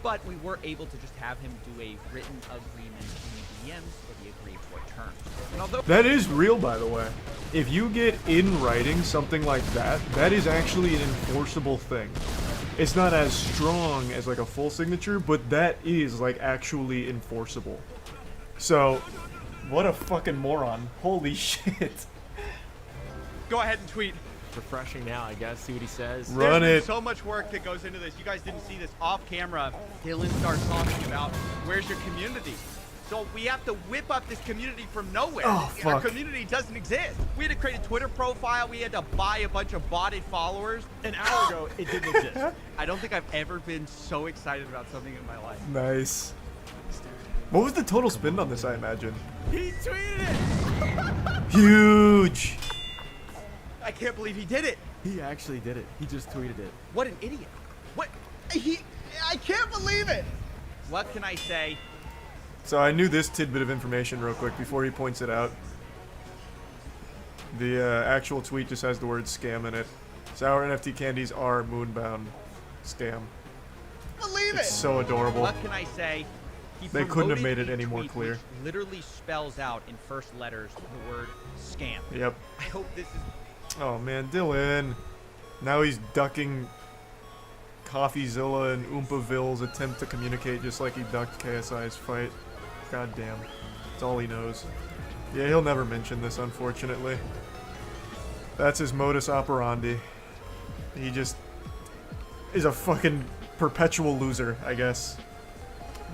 But we were able to just have him do a written agreement in the DMs where he agreed to our terms. And although That is real, by the way. If you get in writing something like that, that is actually an enforceable thing. It's not as strong as like a full signature, but that is like actually enforceable. So, what a fucking moron. Holy shit. go ahead and tweet. Refreshing now, I guess. See what he says. Run There's it. been so much work that goes into this. You guys didn't see this off camera. Dylan starts talking about where's your community. So we have to whip up this community from nowhere. Oh, Our fuck. community doesn't exist. We had to create a Twitter profile. We had to buy a bunch of botted followers. An hour ago, it didn't exist. I don't think I've ever been so excited about something in my life. Nice. What was the total spend on this, I imagine? He tweeted it! Huge. I can't believe he did it. He actually did it. He just tweeted it. What an idiot. What? I can't believe it. What can I say? So I knew this tidbit of information real quick before he points it out. The actual tweet just has the word scam in it. Sour NFT candies are moonbound scam. Believe It's it. so adorable. What can I say? He They couldn't have promoted made it a any more tweet clear. which literally spells out in first letters the word scam. Yep. I hope this is Oh man, Dylan. Now he's ducking CoffeeZilla and Oompaville's attempt to communicate just like he ducked KSI's fight. God damn. That's all he knows. Yeah, he'll never mention this, unfortunately. That's his modus operandi. He just is a fucking perpetual loser, I guess.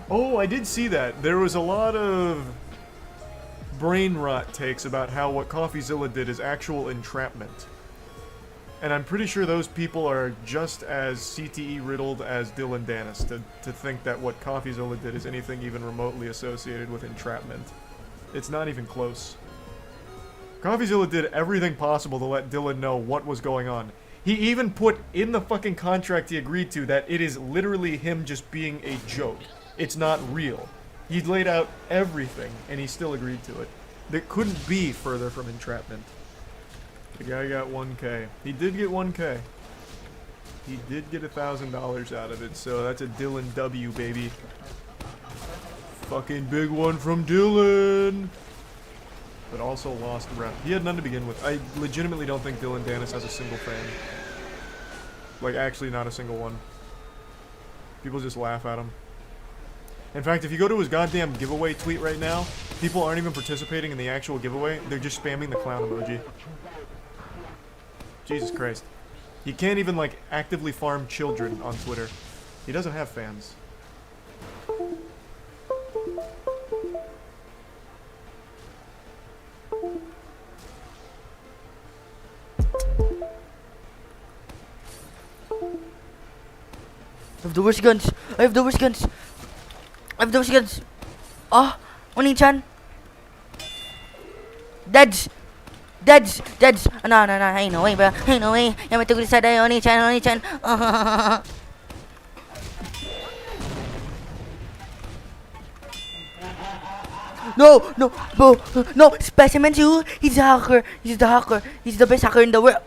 Oh, I did see that. There was a lot of brain rot takes about how what CoffeeZilla did is actual entrapment. And I'm pretty sure those people are just as CTE riddled as Dylan Dennis to think that what CoffeeZilla did is anything even remotely associated with entrapment. It's not even close. CoffeeZilla did everything possible to let Dylan know what was going on. He even put in the fucking contract he agreed to that it is literally him just being a joke. It's not real. He laid out everything, and he still agreed to it. That couldn't be further from entrapment. The guy got 1K. He did get 1K. He did get $1,000 out of it, so that's a Dylan W, baby. Fucking big one from Dylan! But also lost rep. He had none to begin with. I legitimately don't think Dylan Dennis has a single fan. Like, actually not a single one. People just laugh at him. In fact, if you go to his goddamn giveaway tweet right now, people aren't even participating in the actual giveaway. They're just spamming the clown emoji. Jesus Christ. He can't even, like, actively farm children on Twitter. He doesn't have fans. I have the worst guns. I have the worst guns. I have the worst guns. Oh, Oni-chan. Deads. Deads. Deads. No, no, no. Ain't no way, bro. Ain't no way. Yamatugul sada Oni-chan. Oni-chan. No, no, bro. No, Specimen 2. He's a hacker. He's the hacker. He's the best hacker in the world.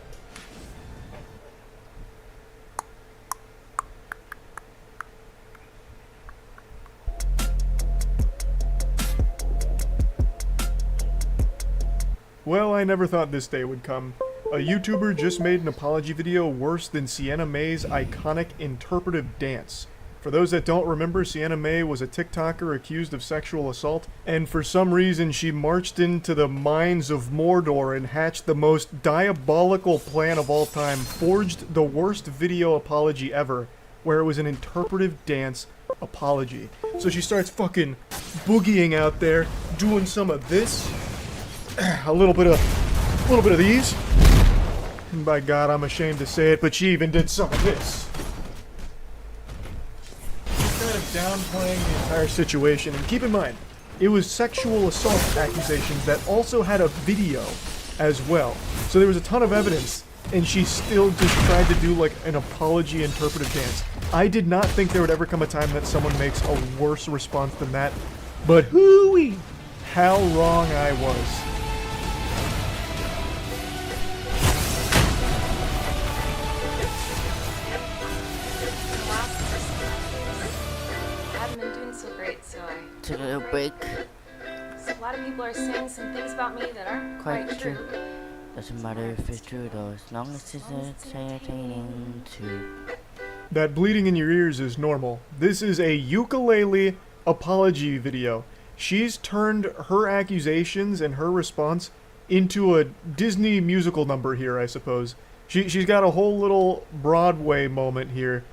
Well, I never thought this day would come. A YouTuber just made an apology video worse than Sienna May's iconic interpretive dance. For those that don't remember, Sienna May was a TikToker accused of sexual assault, and for some reason she marched into the mines of Mordor and hatched the most diabolical plan of all time, forged the worst video apology ever, where it was an interpretive dance apology. So she starts fucking boogieing out there, doing some of this, a little bit of these, and by God, I'm ashamed to say it, but she even did some of this. Kind of downplaying the entire situation, and keep in mind, it was sexual assault accusations that also had a video as well. So there was a ton of evidence, and she still just tried to do like an apology interpretive dance. I did not think there would ever come a time that someone makes a worse response than that, but hooey, how wrong I was. Took a little break. So a lot of people are saying some things about me that aren't quite true. Doesn't matter if it's true though, as long as it's entertaining too. That bleeding in your ears is normal. This is a ukulele apology video. She's turned her accusations and her response into a Disney musical number here, I suppose. She's got a whole little Broadway moment here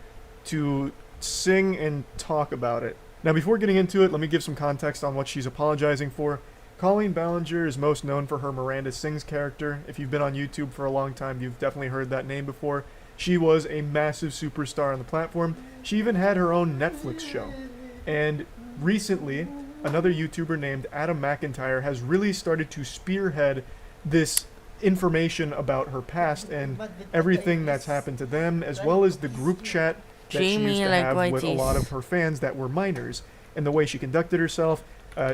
to sing and talk about it. Now, before getting into it, let me give some context on what she's apologizing for. Colleen Ballinger is most known for her Miranda Sings character. If you've been on YouTube for a long time, you've definitely heard that name before. She was a massive superstar on the platform. She even had her own Netflix show. And recently, another YouTuber named Adam McIntyre has really started to spearhead this information about her past and everything that's happened to them, as well as the group chat that she used to have with a lot of her fans that were minors, and the way she conducted herself.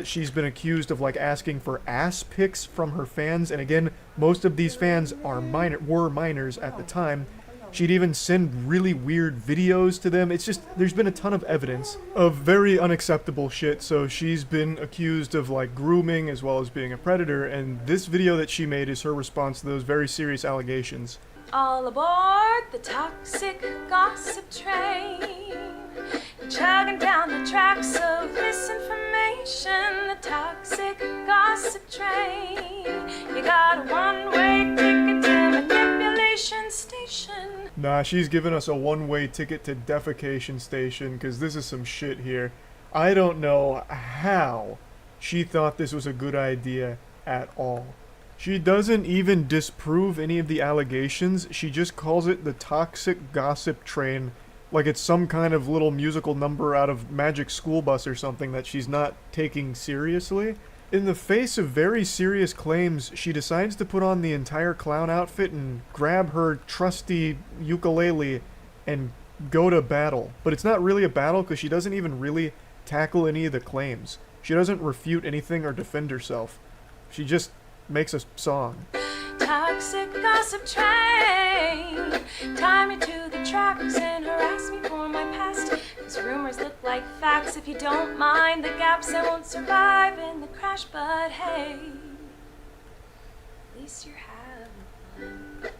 She's been accused of like asking for ass pics from her fans, and again, most of these fans were minors at the time. She'd even send really weird videos to them. It's just, there's been a ton of evidence of very unacceptable shit, so she's been accused of like grooming as well as being a predator, and this video that she made is her response to those very serious allegations. All aboard the toxic gossip train. You're chugging down the tracks of misinformation. The toxic gossip train. You got a one-way ticket to manipulation station. Nah, she's giving us a one-way ticket to defecation station, because this is some shit here. I don't know how she thought this was a good idea at all. She doesn't even disprove any of the allegations, she just calls it the toxic gossip train, like it's some kind of little musical number out of Magic School Bus or something that she's not taking seriously. In the face of very serious claims, she decides to put on the entire clown outfit and grab her trusty ukulele and go to battle. But it's not really a battle because she doesn't even really tackle any of the claims. She doesn't refute anything or defend herself. She just makes a song. Toxic gossip train. Tie me to the tracks and harass me for my past. Cause rumors look like facts. If you don't mind the gaps, I won't survive in the crash. But hey, at least you're having fun.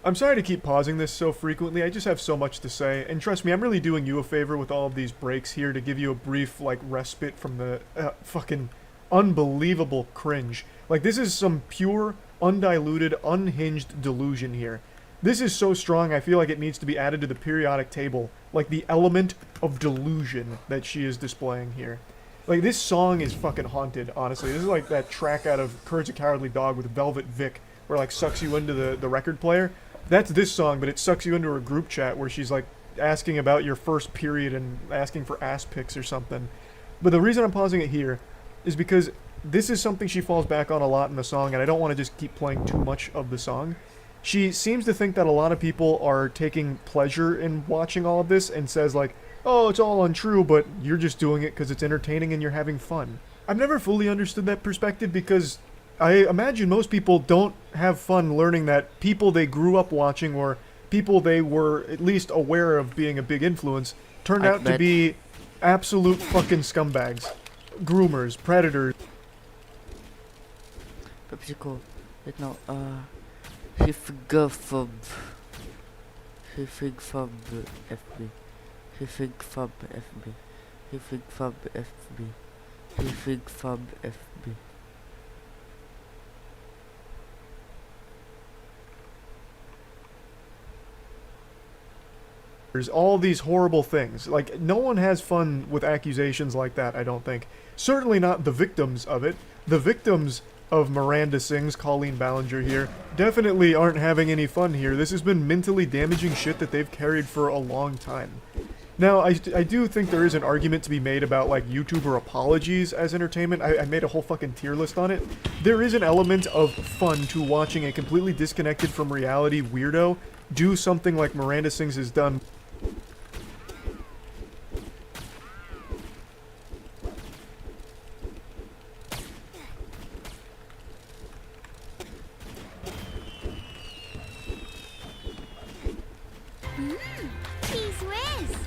I'm sorry to keep pausing this so frequently, I just have so much to say, and trust me, I'm really doing you a favor with all of these breaks here to give you a brief, like, respite from the fucking unbelievable cringe. Like, this is some pure, undiluted, unhinged delusion here. This is so strong, I feel like it needs to be added to the periodic table, like the element of delusion that she is displaying here. Like, this song is fucking haunted, honestly. This is like that track out of Courage the Cowardly Dog with Velvet Vic, where, like, sucks you into the record player. That's this song, but it sucks you into a group chat where she's, like, asking about your first period and asking for ass pics or something. But the reason I'm pausing it here is because this is something she falls back on a lot in the song, and I don't want to just keep playing too much of the song. She seems to think that a lot of people are taking pleasure in watching all of this and says, like, oh, it's all untrue, but you're just doing it because it's entertaining and you're having fun. I've never fully understood that perspective because I imagine most people don't have fun learning that people they grew up watching or people they were at least aware of being a big influence turned out to be absolute fucking scumbags. Groomers, predators. PepsiCo. Wait, no, Hifgafub. Hifigfub FB. Hifigfub FB. Hifigfub FB. Hifigfub FB. There's all these horrible things. Like, no one has fun with accusations like that, I don't think. Certainly not the victims of it. The victims of Miranda Sings, Colleen Ballinger here, definitely aren't having any fun here. This has been mentally damaging shit that they've carried for a long time. Now, I do think there is an argument to be made about, like, YouTuber apologies as entertainment. I made a whole fucking tier list on it. There is an element of fun to watching a completely disconnected from reality weirdo do something like Miranda Sings has done. Cheese whiz!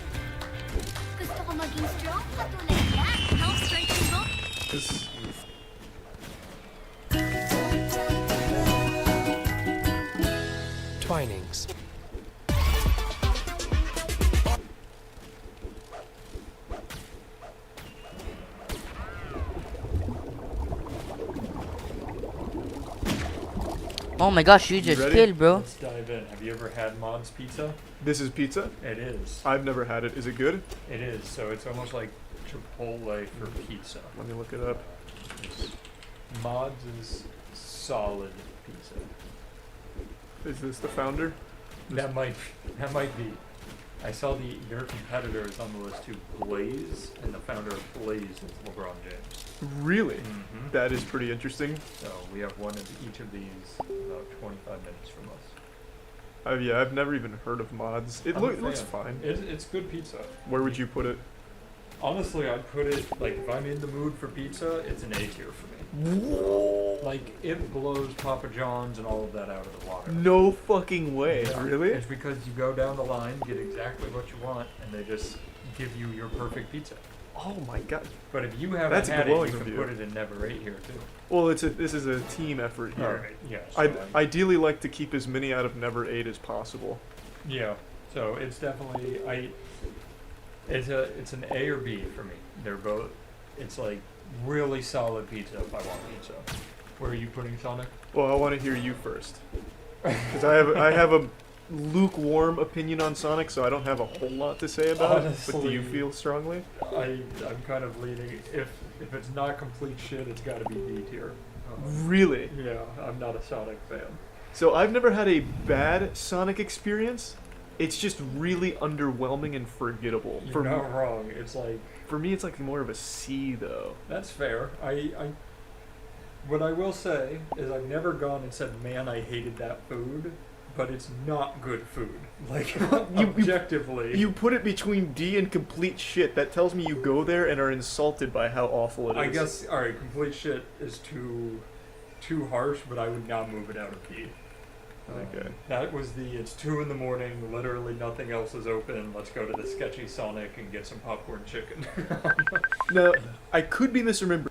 Gusto ko maging strong katulad yan. Help strengthen bones. Twinings. Oh my gosh, you just killed, bro. Let's dive in. Have you ever had Mod's Pizza? This is pizza? It is. I've never had it. Is it good? It is. So it's almost like Chipotle for pizza. Let me look it up. Mod's is solid pizza. Is this the founder? That might be. I saw their competitors on the list too, Blaze, and the founder of Blaze is LeBron James. Really? Mm-hmm. That is pretty interesting. So we have one of each of these about 25 minutes from us. Yeah, I've never even heard of Mods. It looks fine. It's good pizza. Where would you put it? Honestly, I'd put it, like, if I'm in the mood for pizza, it's an A tier for me. Like, it blows Papa John's and all of that out of the water. No fucking way. Yeah. Really? It's because you go down the line, get exactly what you want, and they just give you your perfect pizza. Oh my god. But if you haven't That's a had it, you glowing can review. put it in Never Ate here too. Well, this is a team effort here. Alright, yeah, so I'd ideally like to keep as many out of Never Ate as possible. Yeah, so it's definitely it's an A or B for me. They're both. It's like really solid pizza if I want pizza. Where are you putting Sonic? Well, I want to hear you first, because I have a lukewarm opinion on Sonic, so I don't have a whole lot to say about it. But do you feel strongly? I'm kind of leaning. If it's not complete shit, it's got to be D tier. Really? Yeah, I'm not a Sonic fan. So I've never had a bad Sonic experience. It's just really underwhelming and forgettable. You're not wrong. It's like for me, it's like more of a C though. That's fair. What I will say is I've never gone and said, "Man, I hated that food," but it's not good food. Like objectively, you put it between D and complete shit. That tells me you go there and are insulted by how awful it is. I guess all right. Complete shit is too harsh, but I would not move it out of D. Okay. That was it's 2 a.m, literally nothing else is open, let's go to the sketchy Sonic and get some popcorn chicken. Now, I could be misremembering.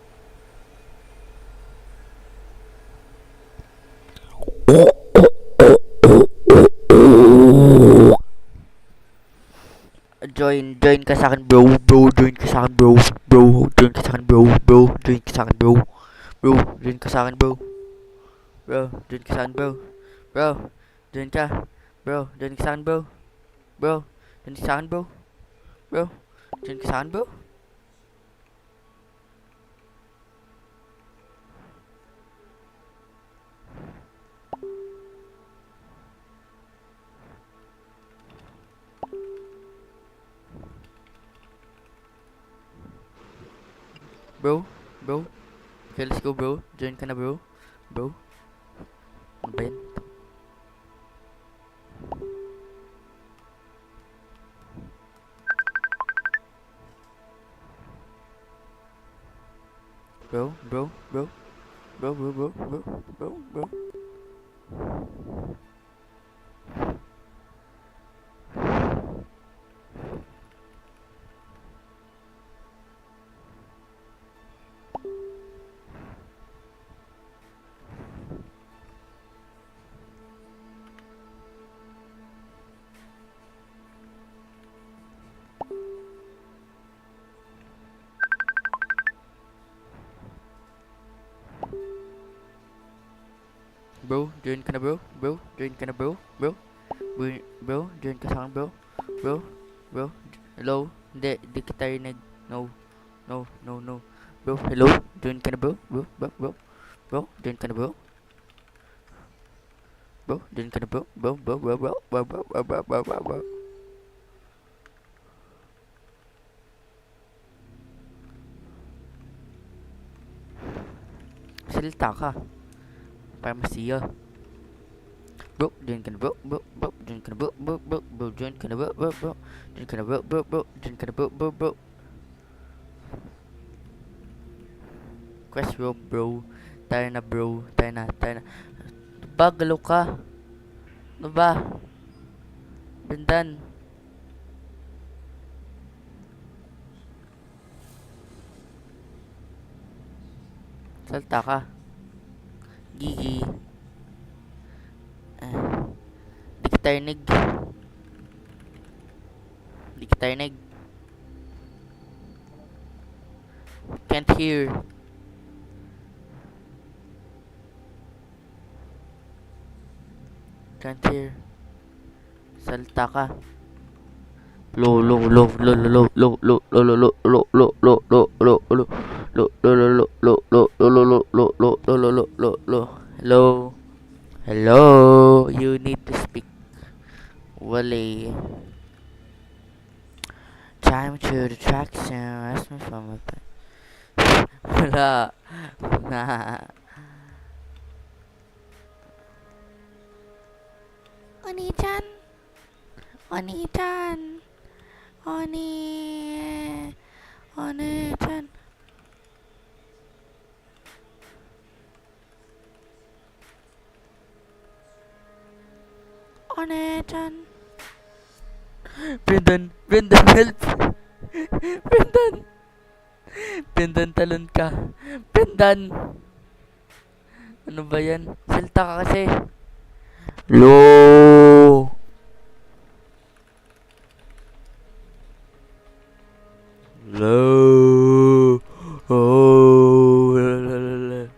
Join ka sa akin, bro, join ka sa akin, bro, join ka sa akin, bro, join ka sa akin, bro, join ka sa akin, bro, join ka sa akin, bro, join ka, join ka sa akin, bro, join ka sa akin, bro, join ka sa akin, bro. Bro. Okay, let's go, bro. Join ka na, bro. Ano ba yan? Bro. Bro, join ka na, bro. Join ka na, bro. Join ka sa akin, bro. Hello? Hindi kita rinig. No. Bro, hello? Join ka na, bro. Join ka na, bro. Join ka na, bro. Salita ka. Para masiya. Bro, join ka na, bro. Join ka na, bro. Join ka na, bro. Join ka na, bro. Join ka na, bro. Quest room, bro. Tayo na, bro. Tayo na. Diba, galo ka? Diba? Brendan. Salta ka. Gigi. Di kita rinig. Can't hear. Salta ka. Lo. Hello. You need to speak. Wally. Time to the track soon. Ask me for my pet. Wala. Nah. Oni-chan. Oni-chan. Brendan, help. Brendan. Brendan, talon ka. Brendan! Ano ba yan? Salta ka kasi. Low! Low! Oh! Lalalala.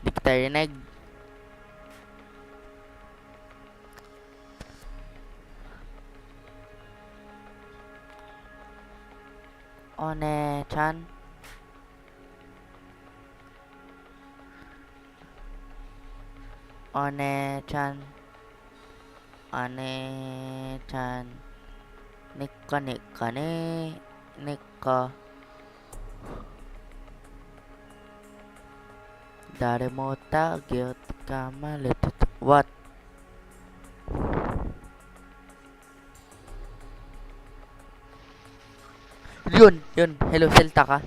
Di kita rinig. One-chan. One-chan. One-chan. Nikka nikka ne. Nikka. Dare mo tagyot ka malitut. What? Yun. Hello, Selta ka?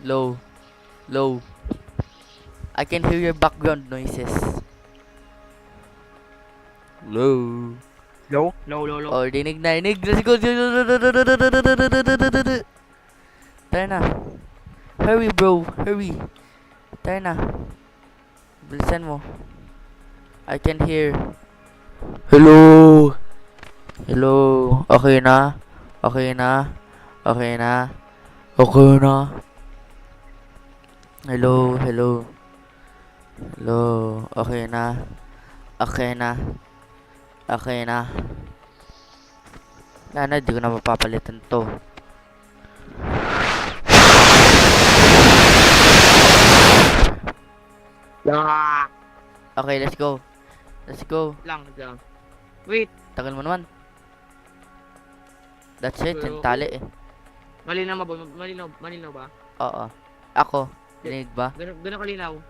Low. I can hear your background noises. Low. Low. Oh, dinig. Let's go. Tara na. Hurry, bro. Hurry. Tara na. Bilisan mo. I can hear. Hello. Okay na. Hello. Okay na. Sana di ko na mapapalitan to. Okay, let's go. Lang. Wait. Tagal mo naman. That's it, yung tali eh. Malinaw ba? Oo. Ako, dinig ba? Gano'n kalinaw?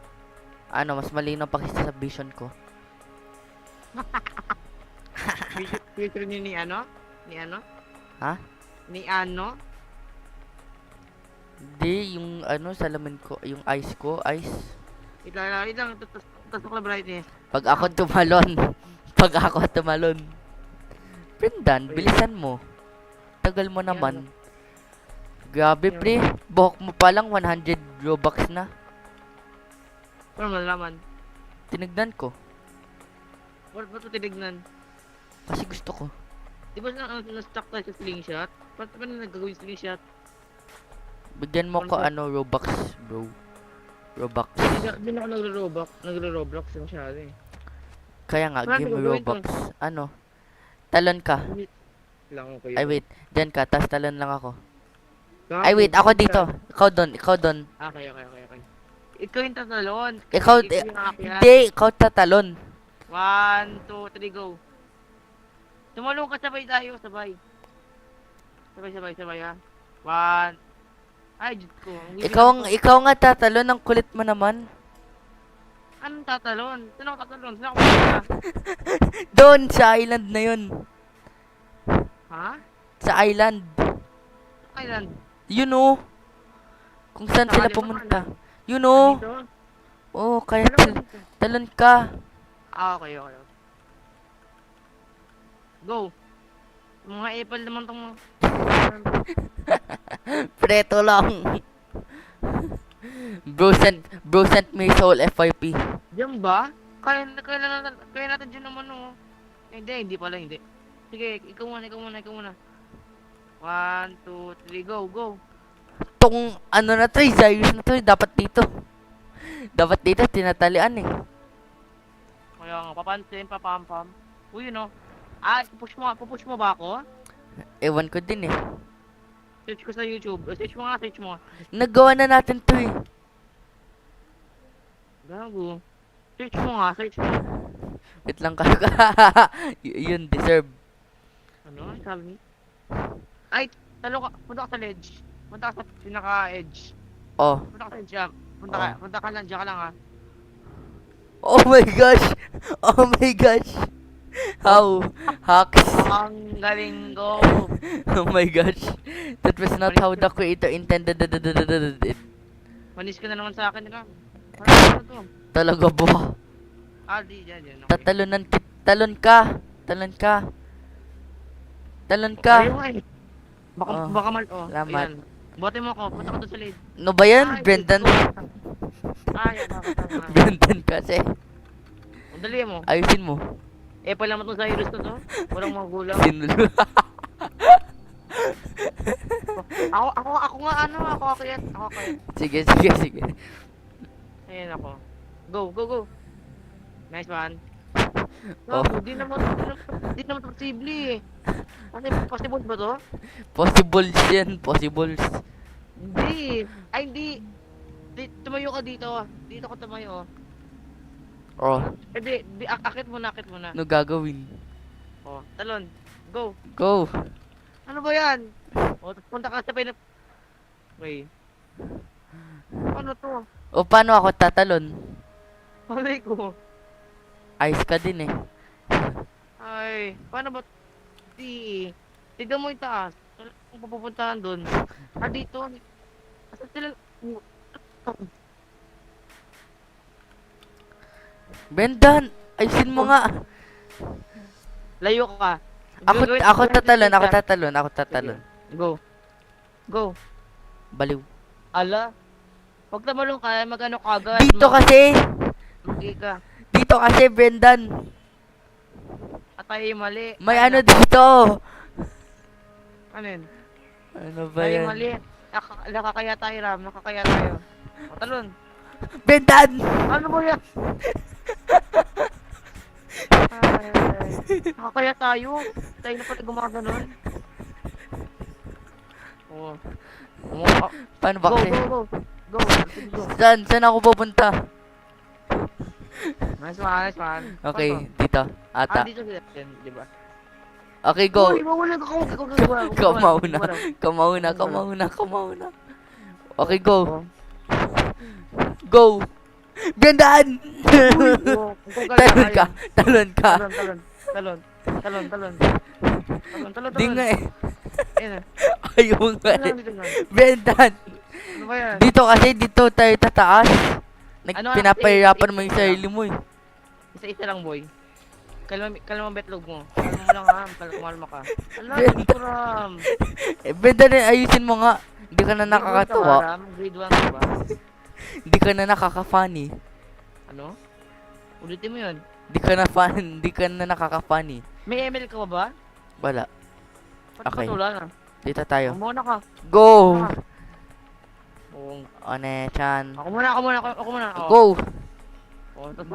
Ano, mas malinaw pa kaysa sa vision ko. Future ni ano? Ha? Ni ano? Hindi, yung ano, salamin ko, yung eyes ko, eyes. Ilang, tasok na brightness. Pag ako tumalon. Brendan, bilisan mo. Tagal mo naman. Grabe, pre. Buhok mo pa lang 100 Robux na. Paano malalaman? Tinignan ko. Ba't mo tinignan? Kasi gusto ko. Di ba na-stuck tayo sa slingshot? Ba't ba na nagagawin slingshot? Bigyan mo ko ano, Robux, bro. Robux. Hindi na ako nagro-Roblox masyado eh. Kaya nga, give me Robux. Ano? Talon ka. Ay, wait. Diyan ka, tas talon lang ako. Ay, wait. Ako dito. Ikaw doon. Okay. Ikaw yung tatalon. Hindi. Ikaw tatalon. 1, 2, 3, go. Tumalong ka, sabay tayo. Sabay ha. 1. Ay, Diyos ko. Ikaw nga tatalon. Ang kulit mo naman. Anong tatalon? Saan ako tatalon? Saan ako pumunta? Doon, sa island na yun. Ha? Sa island. Island? You know. Kung saan sila pumunta. You know. Oh, kaya talon ka. Okay. Go. Mga apple naman tong mga... Preto lang. Bro sent me soul FYP. Diyan ba? Kaya natin dyan naman oh. Hindi pala. Sige, ikaw muna. 1, 2, 3, go. Tong ano na to, Zyrus na to, dapat dito tinatalian eh. Kaya nga, papansin, papampam. Uy, no. Pupush mo ba ako? Ewan ko din eh. Search ko sa YouTube. Search mo. Nagawa na natin to eh. Gago. Search mo. Wait lang ka. Yun, deserve. Ano? Sabi ni? Ay, talo ka. Punta ka sa ledge. Punta ka sa pinaka-edge. Oh. Punta ka sa edge. Punta ka lang. Diyan ka lang ha. Oh my gosh. How? Hacks. Ang galing ko. Oh my gosh. That was not how the creator intended it. Manis ka na naman sa akin, Ram. Ano to? Talaga ba? Di, dyan. Okay. Talon ka. Talon ka. Talon ka. Ayaw nga eh. Baka Salamat. Ayan. Bote mo ako, punta ka doon sa lead. No ba yan? Brendan? Yan, Brendan kasi. Ang dali mo. Ayusin mo. Pala mo itong Cyrus na to. Walang magulang. Sinulo. Ako nga ano, ako kaya. Sige. Ayan ako. Go. Nice one. Oh. Di naman posible eh. Kasi possible ba to? Possibles yan. Possibles. Hindi. Ay, hindi. Tumayo ka dito. Dito ka tumayo. Oh. Akit muna. Ano gagawin? Talon. Go. Ano ba yan? Punta ka sa Wait. Ano to? Paano ako tatalon? Malay ko. Ice ka din eh. Ay, paano ba? Tignan mo yung taas. Kung papupuntahan doon. Dito. Asa sila? Brendan, ayusin mo nga. Layo ka. Ako tatalon. Go. Baliw. Ala. Pag tamalong ka, mag-ano ka agad. Dito kasi. Mag-iga. Dito kasi, Brendan. Tayo mali. May ano dito. Ano yun? Ano ba Tayo yan? mali. Nakakaya tayo, Ram. Nakakaya tayo. Talon. Brendan! Ano ba yan? Nakakaya tayo. Tayo na pala gumaganon. Paano ba kasi? Go. Saan ako pupunta? Nice one. Okay, dito. Ata. Dito sila, di ba? Okay, go. Uy, mawala ka. Kamauna. Okay, go. Go! Brendan! Talon ka. Talon. Di nga eh. Ayan. Ayaw nga eh. Brendan! Ano ba yan? Dito tayo tataas. Ano, Pinapahirapan mo yung sarili mo eh. Isa-isa lang, boy. Kalma betlog mo. Kalma mo lang ha. Kumalma ka. Hindi ko Ram. Brendan, ayusin mo nga. Hindi ka na nakakatawa. Grade 1 ka ba? Hindi ka na nakaka-funny. Ano? Ulitin mo yun. Hindi ka na nakaka-funny. May ML ka ba? Wala. Okay. Wala na. Dito tayo. Muna ka. Go! One-chan. Ako muna. Go!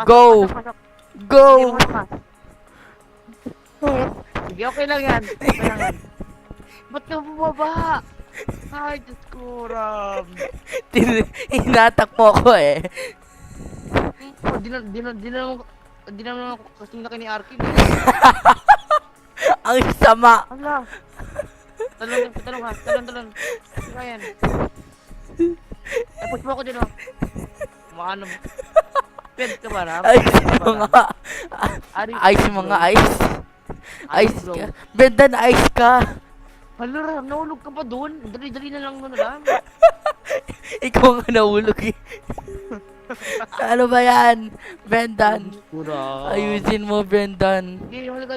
Go! Go! Sige, okay lang yan. Ba't ka bumaba? Ay, Diyos ko, Ram. Hinatak mo ako eh. Di naman ako kasing laki ni Arkin. Ang sama. Hala. Talon. Sige yan. Push mo ako dyan, oh. Maano. Ped ka ba, Ram? Ice ka. Brendan, ice ka. Hala, Ram, nahulog ka pa doon. Dali-dali na lang Ram. Ikaw nga nahulog eh. Ano ba yan? Brendan. Ayusin mo, Brendan. Sige, halika.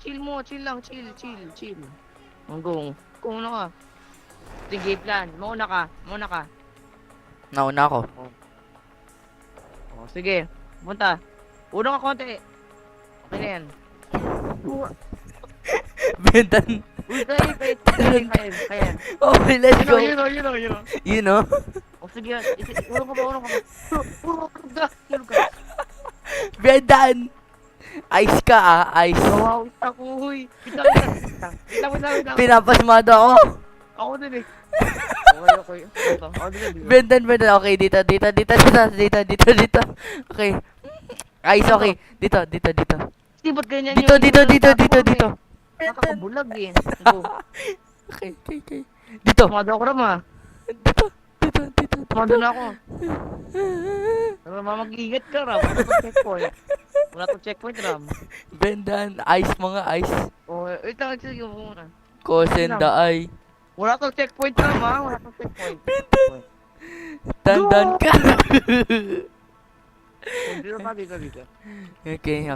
Chill lang. Kung na ka. Sige, plan. Mauna ka. Nauna ako. Sige. Punta. Una ka konti. Okay na yan. Brendan. Uy, kaya. Okay, let's go. You know. Sige. Una ka. Brendan. Ice ka ice. Wow, ako huy. Kita. Pinapasmado ako. Ako din eh. Okay. Brendan, okay, dito. Okay. Ice, okay. Dito. Ba't ganyan Dito. Nakakabulag eh. Okay. Dito. Sumado ako Ram ah. Dito. Tumando na ako. Pero mag-ingat ka, Ram. Wala to checkpoint. Wala to checkpoint, Ram. Brendan, ice mga ice. Oh, wait lang, sige mo muna. Kosenda ay. Wala to checkpoint, Ram, ha? Wala to checkpoint. Tandaan ka. Dito pa, dito. Okay.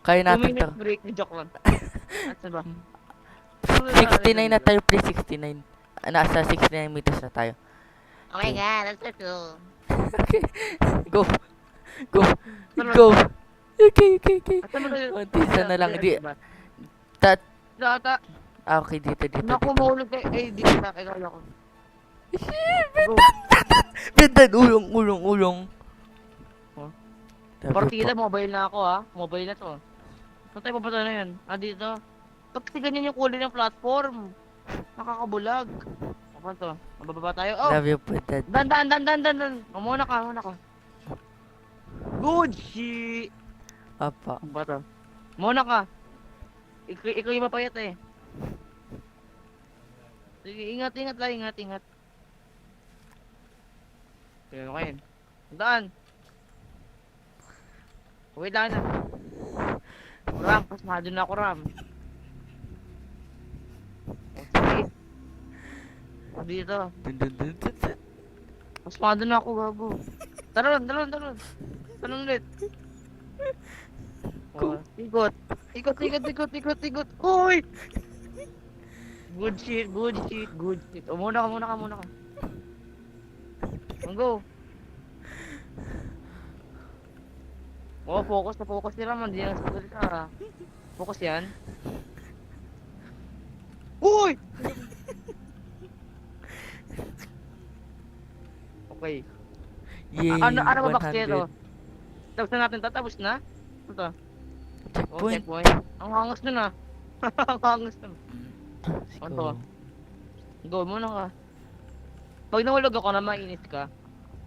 Kaya natin 2 to. minutes break, joke lang. Asan ba? 69 na tayo, please. 69. Nasa 69 meters na tayo. Oh my god, let's go. Go. Okay. Isa na lang. Di. Data. Okay, dito. Naku, mahulog ka. Dito na. Ikaw ako. Brendan, ulong. Partida, mobile na ako, ha? Mobile na to. Saan tayo papunta na yan? Dito. Kasi ganyan yung kulay ng platform. Nakakabulag. Apa to? Mababa tayo. Oh! Love you, Brendan. Dan. Muna ka. Good shit! Apa. Apa to? Muna ka. Ikaw yung mapayat eh. Sige, ingat. Sige, okay. Daan. Wait lang na. Ram, pasmado na ako, Ram. Okay. Dito. Pasmado na ako, gago. Talon ulit. Oh, ikot. Hoy! Good shit. O, muna ka. Go. Oh, focus ni Ram. Hindi na sagot ka. Focus yan. Uy! Okay. Yay, Ano ba 100. bakit ito? Tapos na natin tatapos na? Ito. Checkpoint. Ang hangas nun ah. Ang hangas nun. Ano? Go muna ka. Pag nahulog ako na mainis ka.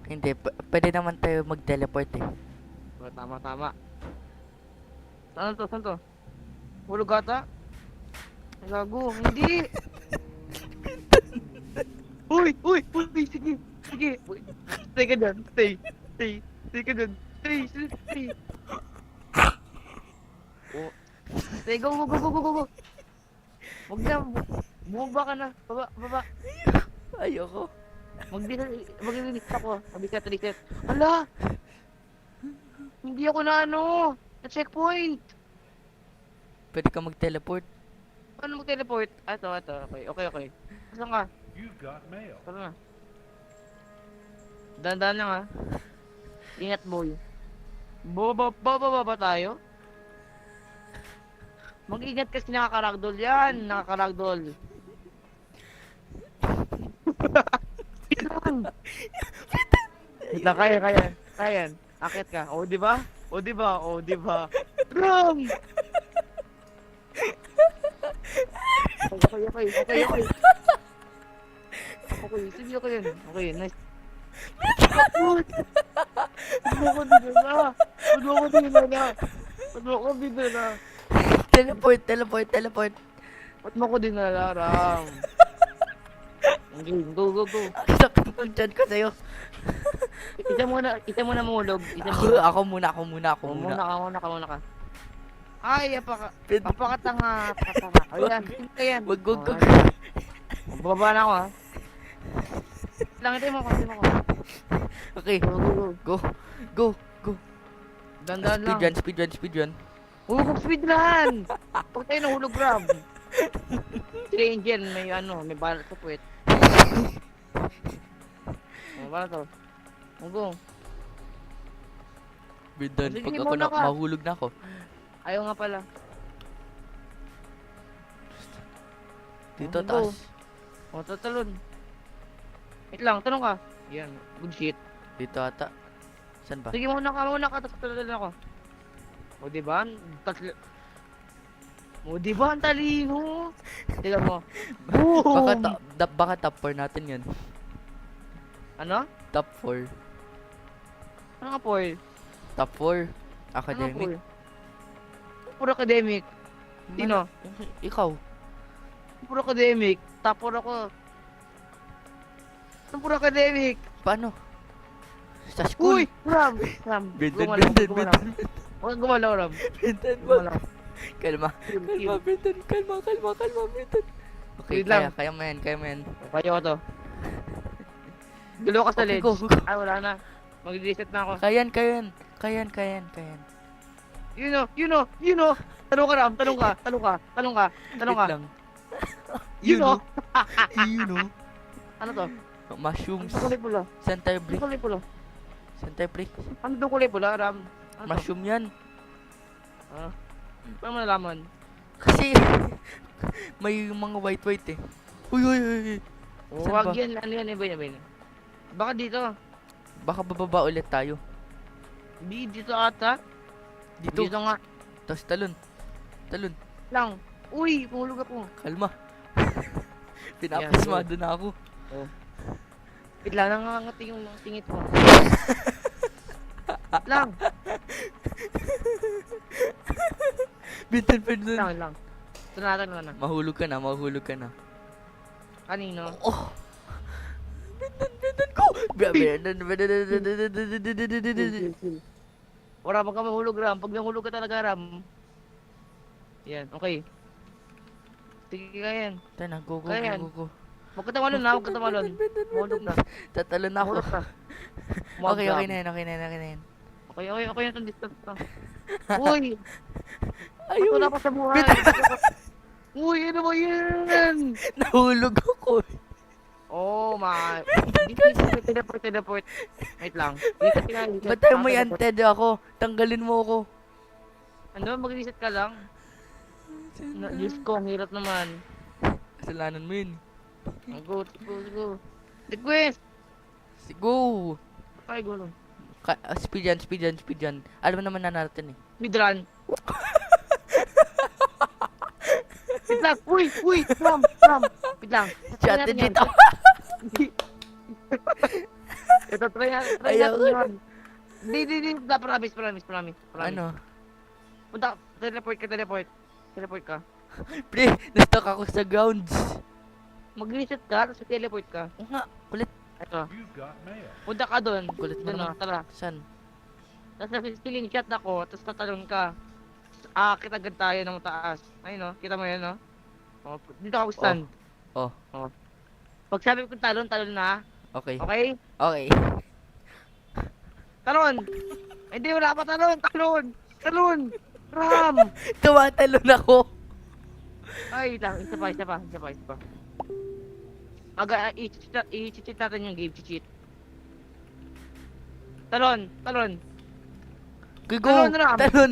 Hindi, pwede naman tayo mag-teleport eh. Tama. Saan to? Hulog ata? Gago, hindi! Uy! Sige! Stay ka dyan, stay ka dyan, stay! Oh. Stay, go! Huwag na, bumaba ka na, baba. Ayoko. Mag-release ako, reset. Hala! Hindi ako na-checkpoint! Pwede ka mag-teleport. Paano mag-teleport? Ito. Okay. Saan ka? You got mail. Tara na. Dandan lang ha. Ingat boy. Bababa tayo? Mag-ingat kasi nakakaragdoll yan. Kaya. Akit ka. O, di ba? Ram! Okay. Okay, sige ako yun. Okay, nice. Huwag mo ko dinala. Teleport. Ba't mo ko dinala, Ram? Okay, go. Sakit mo dyan ko sa'yo. Isa muna mahulog. Ako muna. Muna ka. Ay, apakatanga. Ayan. Wag. Bababa na ako ha. Langit mo ko. Okay. Go. Dandan lang. Speedrun. Hulog speedrun! Pag tayo nahulog, Ram. Si Angel, may balat sa puwet. Ano ba to? Go. Brendan, Sige, pag ako muna ka. mahulog na ako. Ayaw nga pala. Dito Go. taas. O, tatalon. Wait lang, tanong ka. Yan, good shit. Dito ata. Saan ba? Sige, muna ka. Tatalon ako. O, diba? Ang talino. Tignan mo. Boom! Baka top 4 natin yun. Ano? Top 4. Ano nga, Paul? Top 4. Academic. Puro academic. Sino? Ikaw. Puro academic. Top 4 ako. Ang puro academic. Paano? Sa school. Uy! Ram! Brendan, Gumalaw, Brendan, gumalaw. Brendan. Huwag gumalaw, Ram. Brendan, Gumalaw. Kalma. Kalma, Brendan. Kalma, Brendan. Okay, Wait lang. kaya mo yan. Kaya ko to. Dulo ka sa Okay, ledge. go. Ay, wala na. Mag-reset na ako. Kayan. You know. Tanong ka, Ram. Tanong ka. Wait lang. You know. You know. Ano to? Mushrooms. Ano kulay pula? Center Ano brick. kulay pula? Center brick. Ano to kulay pula, Ram? Ano to? Mushroom yan. Ah. Paano mo nalaman? Kasi, may mga white eh. Uy. Saan Huwag ba? yan. Ano yan? Iba yan. Baka dito. Baka bababa ulit tayo. Dito ata. Dito. Dito nga. Tapos talon. Lang. Uy, pumulog ako. Kalma. Pinapasmado na ako. Oh. Bigla nangangati yung mga tingit mo. Lang. Brendan. Lang. Tunatan mo na. Mahulog ka na. Kanino? Oh. Brendan ko. Brendan. Wala pag ka mahulog, Ram. Pag nahulog ka talaga, Ram. Yan, okay. Sige ka yan. Tana, go. Huwag ka tamalon na, huwag ka tamalon. Mahulog na. Tatalon na ako. Mahulog ka. Okay na yan. Okay na itong distance na. Uy! Ayun. Wala pa sa buhay. Uy, ano ba yan? Nahulog ako. Oh my. Teleport. Wait lang. Ba't tayo may anted ako? Tanggalin mo ako. Ano, mag-reset ka lang. Diyos ko, ang hirap naman. Kasalanan mo yun. Go. Request! Go! Ay, go lang. Speed yan. Alam naman na natin eh. Midrun. Wait lang. Uy! Ram. Wait lang. Chat dito. Ito, try Ayaw natin yun. Hindi. Promise. Ano? Punta, teleport ka. Pre, na-stuck ako sa grounds. Mag-reset ka, tapos teleport ka. Oo nga, kulit. Ito. Punta ka doon. Kulit mo Doon naman. tara. Saan? Tapos feeling chat ako, tapos tatalon ka. Kita agad tayo ng taas. Ayun, no? Kita mo yun, no? Oh, dito ako stand. Oh. Pag sabi ko talon na. Okay. Okay? Talon! Hindi, wala pa talon! Ram! Tumatalon ako. Ay, lang, isa pa. I-cheat natin yung game, cheat. Talon! Go! Talon, Ram! Talon!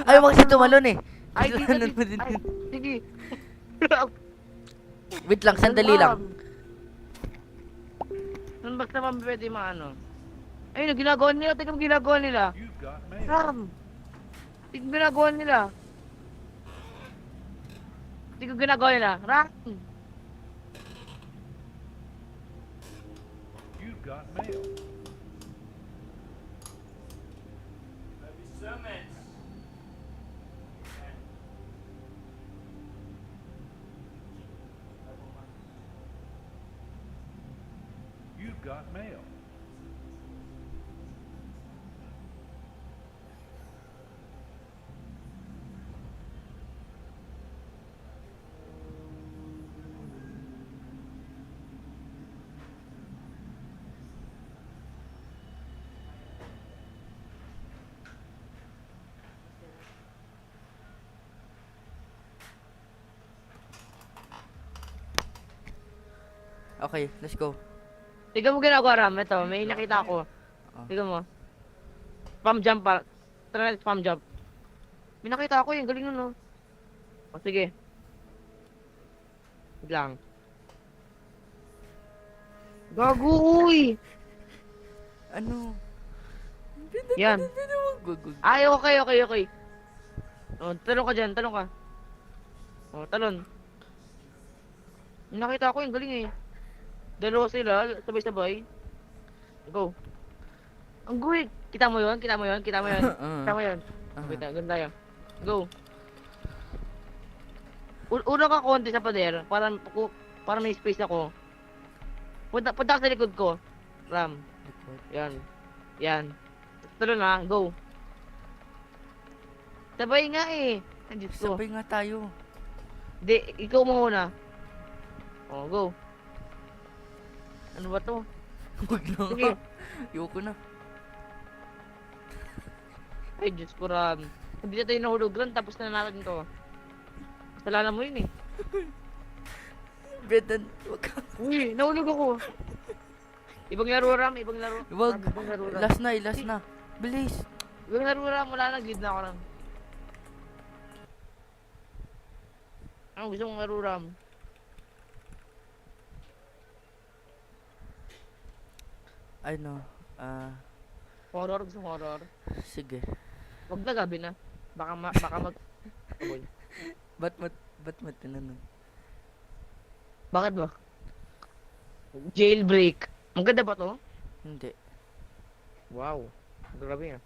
Ayaw mo kasi tumalon eh. Ay, Talon mo din. Sige. Wait lang, sandali lang. Saan ba naman pwede maano? Ayun, ginagawa nila. Tingnan mo ginagawa nila. Ram! Tingnan ginagawa nila. Tingnan ginagawa nila. Ram! You've got mail. You've got mail. Okay, let's go. Tingnan mo ginagawa, Ram. Ito, may nakita ako. Tingnan mo. Spam jump pa. Try natin spam jump. May nakita ako galing nun, no? O, sige. Wait lang. Gago, uy! Ano? Yan. Ay, okay. O, talon ka dyan, talon ka. O, talon. May nakita ako galing eh. Dalawa sila, sabay-sabay. Go. Ang guwig. Kita mo yun? Kita mo yun? Wait na, ganda yun. Go. Una ka konti sa pader, para may space ako. Punta ka sa likod ko. Ram. Yan. Yan. Tuloy na, go. Sabay nga eh. Ay, Diyos ko. Sabay nga tayo. Hindi, ikaw muna. Oh, go. Ano ba to? Huwag na Sige. nga. Ayoko na. Ay, Diyos ko, Ram. Hindi na tayo nahulog Ram, tapos na natin to. Kasalanan mo yun eh. Brendan, huwag ka. Uy, nahulog ako. Ibang laro, Ram. Ibang laro. Huwag. Ram, ibang laro, Ram. Last na. Bilis. Ibang laro, Ram. Wala na, lead na ako, Ram. Ano gusto mong laro, Ram? Ano, Horror, gusto mong horror? sige. Huwag na gabi na. Baka mag... Boy. Ba't mo tinanong? Bakit ba? Jailbreak. Ang ganda ba to? Hindi. Wow. Grabe nga.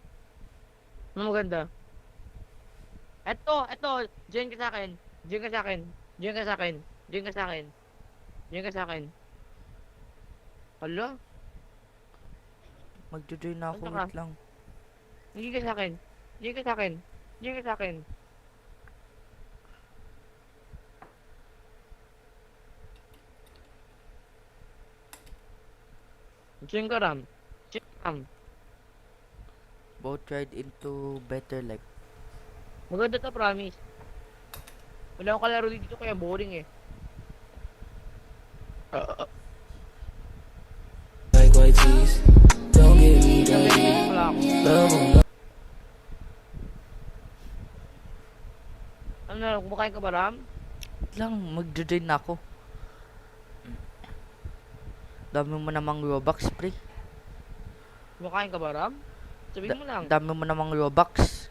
Ano maganda? Eto. Join ka sa akin. Join ka sa akin. Hala? Magjo-join na ako, Ano ka? wait lang. Join ka sa akin. Join ka, Ram. Both ride into better life. Maganda to, promise. Wala akong kalaro dito kaya boring eh. Like white tees, don't get me dirty. Wala ako. Love 'em. Ano na, kumakain ka ba, Ram? Wait lang, magjo-join na ako. Dami mo namang Robux, pre. Kumakain ka ba, Ram? Sabihin mo lang. Dami mo namang Robux.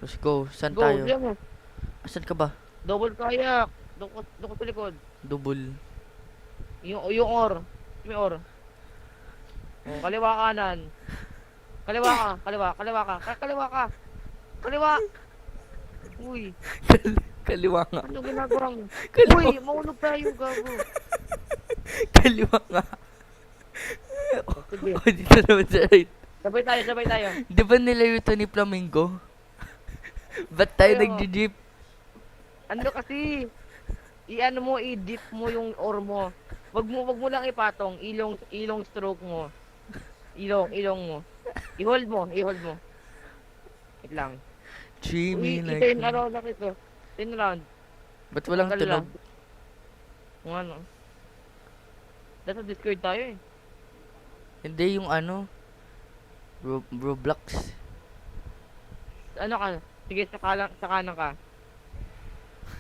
Let's go. Saan Go, tayo? diyan mo. Asan ka ba? Double kayak. Doon sa likod. Double. Yung or. May or. Oh, kaliwa kanan. Kaliwa ka. Kaliwa. Uy. Kaliwa nga. Ano ginagawa mo? Kaliwa. Uy, maulog tayo, gago. Kaliwa nga. Sige. Oh, dito naman sa right. Sabay tayo. Di ba nilayo ito ni Flamingo? Ba't tayo Pero- nagji-jeep? Ano kasi? I-ano mo, i-dip mo yung or mo. Wag mo lang ipatong. Ilong stroke mo. Ilong mo. I-hold mo. Wait lang. Dreamy like... I-turn around lang ito. Turn around. Ba't walang Tanggal tunog? lang. Kung ano. Nasa Discord tayo eh. Hindi yung ano. Roblox. Ano ka? Sige, sa kanan ka.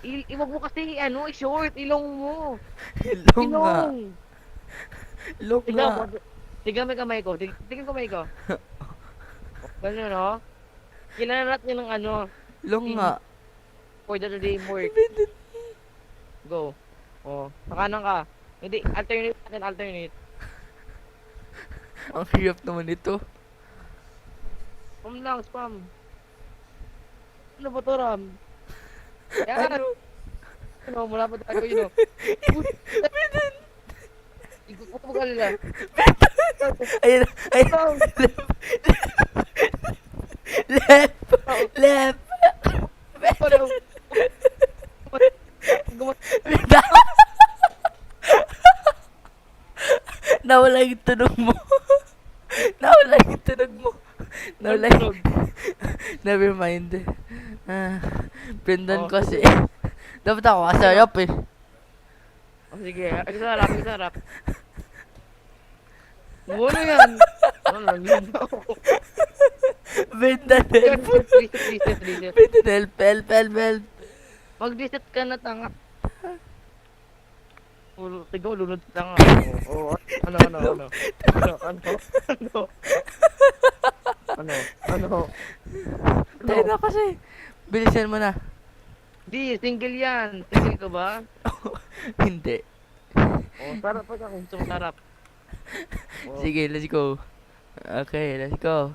Iwag mo kasi i-short. Ilong mo. Ilong nga. Ilong nga. Tignan mo yung kamay ko. Tignan ko kamay ko. Ganun, no? Kinalat niyo ng ano. Ilong nga. For the day work. Go. Oh, sa kanan ka. Hindi, alternate. Ang hirap naman ito. Spam lang, spam. Ano ba to, Ram? Yan. Ano, mula pa tayo, yun, o. Ikot mo ka nila. Ayun. Left. Nawala yung tunog mo. Never mind. Brendan kasi. Dapat ako kasarap eh. Oh, sige, isarap. Ano yan? Ano lang yun? Brendan, help. Reset. Brendan, help. Mag-reset ka na, tanga. Tigaw, lunod ka nga. Ano? Tayo na kasi. Bilisan mo na. Di, single yan. Single ka ba? Hindi. Oh, sarap pa ka kung gusto mong sarap. Oh. Sige, let's go. Okay, let's go.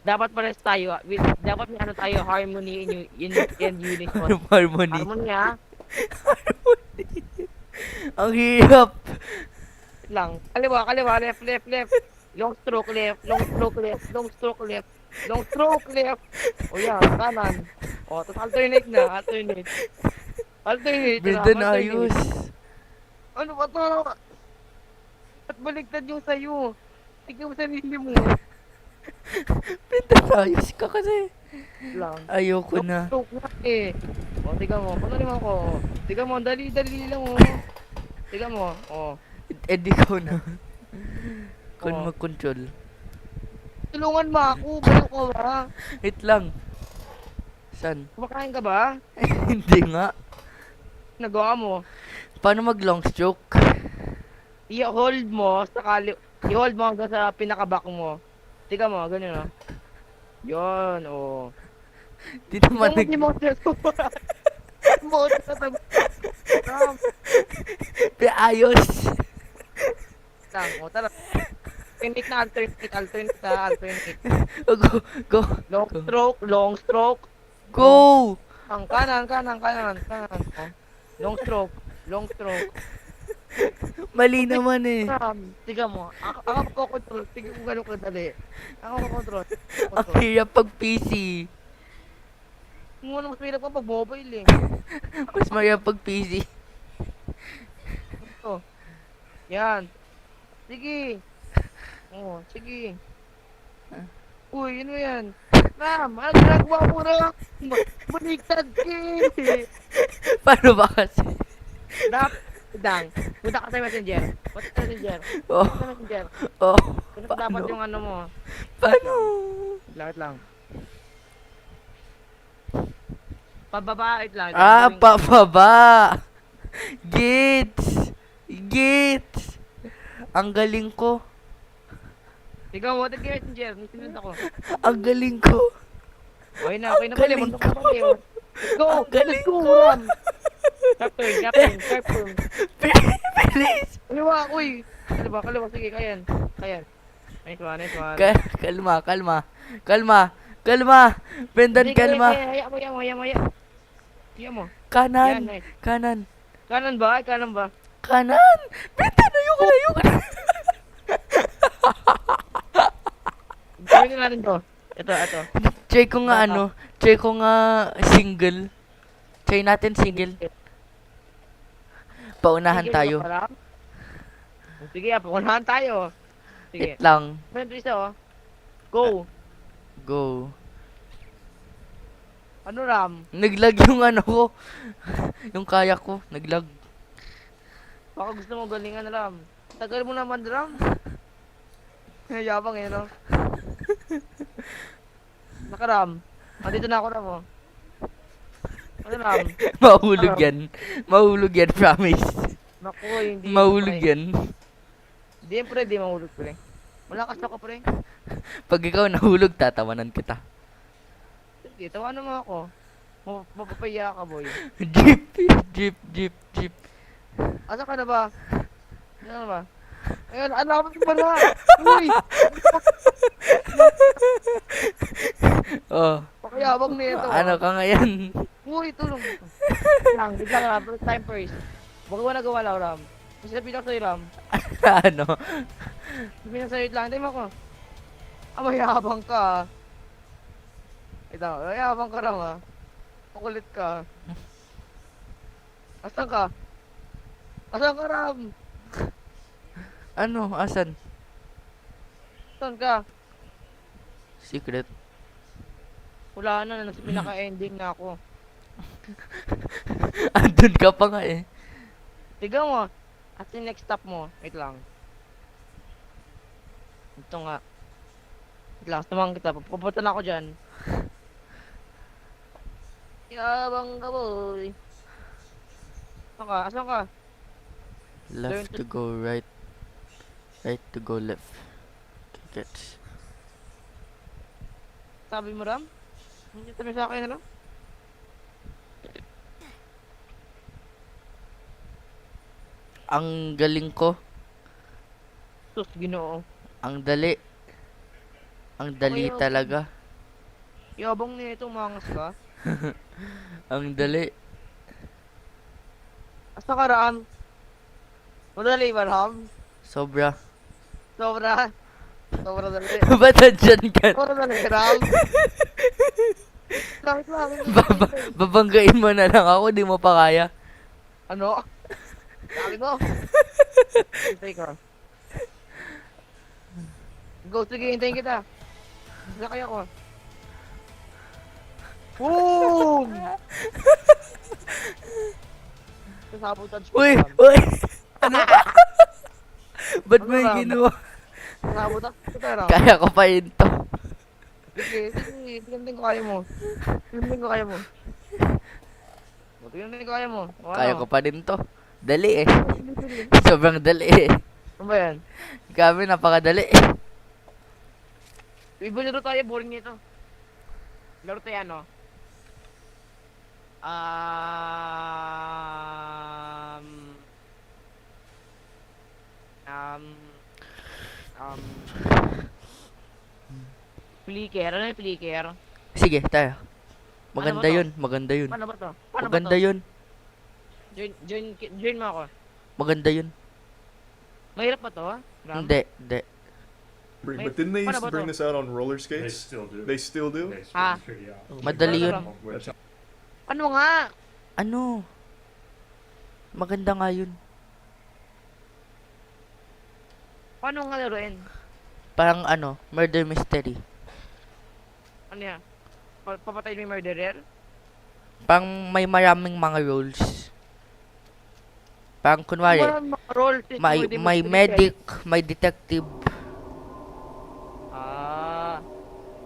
Dapat pares tayo. Dapat may ano tayo, harmony in unison. Harmony. Harmony, ha? Ang hirap. Lang. Kaliwa, kaliwa, left, left, left. Long stroke left, long stroke left, long stroke left, long stroke left. O yan, kanan. O, tapos alternate na, alternate. Alternate. Brendan, alternate. ayos. Ano ba to? Ba't baligtad yung sayo? Tignan mo sarili mo. Brendan, ayos ka kasi. Lang. Ayoko na. Stroke na eh. O, tiga mo. Ano naman ko? Tiga mo, dali-dali lang o. Tiga mo. O. Edi ko na. Kung mag-control. Tulungan mo ako. Balo ko ba? Wait lang. San? Kumakain ka ba? Hindi nga. Nagawa mo. Paano mag-long stroke? I-hold mo sa i-hold mo hanggang sa pinaka-back mo. Tiga mo, ganyan o. Yun, o. Di naman Hindi mo ayos. Lang, o tara. Alternate na, alternate na, alternate. Go, go. Long stroke. Go! Ang kanan. O. Long stroke. Mali naman eh. Tiga mo. Ako control. Tiga mo gano'n kadali. Ako control. Ang hirap pag PC. Mo mas mahirap pa pag mobile eh. Mas mahirap pag PC. Ito. Yan. Sige. Oh, sige. Uy, ano yan? Ram, ano ginagawa mo, Ram? Baligtad ka eh. Paano ba kasi? Dang. Punta ka sa messenger. Oh. Messenger. Oh. Ano dapat yung ano mo? Paano? Lakit lang. Pababa, lang. Pababa. Gits. Ang galing ko. Ikaw, what the messenger? Nisinunod ako. Ang galing ko. Okay na pala. Muntok na pala. Go! Let's go, Ram! Captain. Bilis! Kaliwa, uy! Kaliwa, sige, kayan. Nice one. Kalma. Brendan, kalma. Haya mo. Kanan. Yan, nice. Kanan. Kanan ba? Kanan! Brendan, ayoko na. Gawin nga rin to. Ito. Try ko nga single. Try natin single. Paunahan tayo. Sige, paunahan tayo. Sige. Wait lang. Friend, isa Go. Ano, Ram? Naglag yung ano ko. Yung kayak ko, naglag. Baka gusto mo galingan, Ram. Tagal mo naman, Ram. Yabang eh, no? Nakaram. Andito na ako, Ram, oh. Ano, Ram? Mahulog yan, promise. Naku, hindi. Mahulog yan. Di mahulog, pre. Malakas ako, pre. Pag ikaw nahulog, tatawanan kita. Sige, tawanan mo ako. Mapapaya ka, boy. Jeep. Asa ka na ba? Ano ba? Ayun, alam mo ba na? Uy! Oh. Pakayabang na ito. Ano ka ngayon? Uy, tulong. Biglang Ram. Time first. Huwag mo nagawa lang, Ram. Kasi sabihin ako sa'yo, Ram. Ano? Sabihin ako sa'yo lang. Time ako. Mayabang ka. Ito, mayabang ka, Ram, ha. Makulit ka. Asan ka, Ram? Ano? Asan? Saan ka? Secret. Wala na, nasa pinaka-ending na ako. Andun ka pa nga eh. Tiga mo. At yung next stop mo. Wait lang. Ito nga. Wait lang, sumang kita. Pupunta na ako dyan. Yabang ka, boy. Asan ka? Left to go right. Right to go left. Okay, catch. Sabi mo, Ram? Hindi tabi sa akin, Ram? Ang galing ko. Sus, Ginoo. Ang dali. Ang dali talaga. Yabang na ito, mangas ka. Ang dali. Asa ka, Ram? Madali ba, Ram? Sobra. Sobra. Sobra dali. Ba't nandyan ka? Sobra dali, Ram. Bakit lang? Babanggain mo na lang ako, di mo pa kaya. Ano? Sabi mo. Hintay ka. Go, sige, hintayin kita. Sakay ako. Boom! Sabotage ko. Uy! Ram. Uy! Ano ba? Ba't Ano, may Ram? ginawa? Sabotage ko, Ram. Kaya ko pa yun to. Sige, sige. Tingnan ko kaya mo. Tingnan ko kaya mo. Tingnan ko kaya mo. O, Kaya ano? ko pa din to. Dali eh. Sobrang dali eh. Ano ba yan? Grabe, napakadali. Iba laro tayo, boring nito. Laro tayo ano? Flicker, ano yung flicker? Sige, tayo. Maganda Ano ba to? yun, maganda yun. Paano ba to? Paano ba Maganda to? yun. Join mo ako. Maganda yun. Mahirap ba to? Ram? Hindi, hindi. But didn't they used Paano to ba bring to? this out on roller skates? They still do. They still do? Ah. Madali yun. Ano nga? Ano? Maganda nga yun. Paano nga laruin? Parang ano, murder mystery. Ano yan? Papatay mo yung murderer? Parang may maraming mga roles. Parang kunwari, Maraming mga roles, may, hindi mo may pinipili. medic, may detective.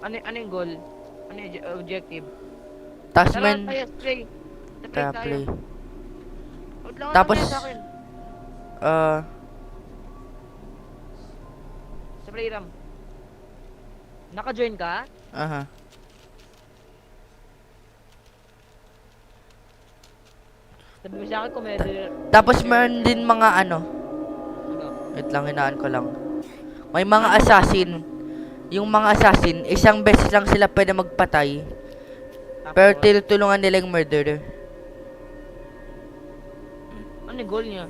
Ano yung goal? Ano yung objective? Tapos Tara, men, tayo, play. kaya Tayo. play. Huwag lang Tapos, sa akin. Sa play, Ram. Naka-join ka? aha. Sabi mo sa akin kung may... Tapos meron din mga ano. Wait lang, hinaan ko lang. May mga assassin. Yung mga assassin, isang beses lang sila pwede magpatay. Pero tinutulungan nila yung murderer. Ano yung goal niya?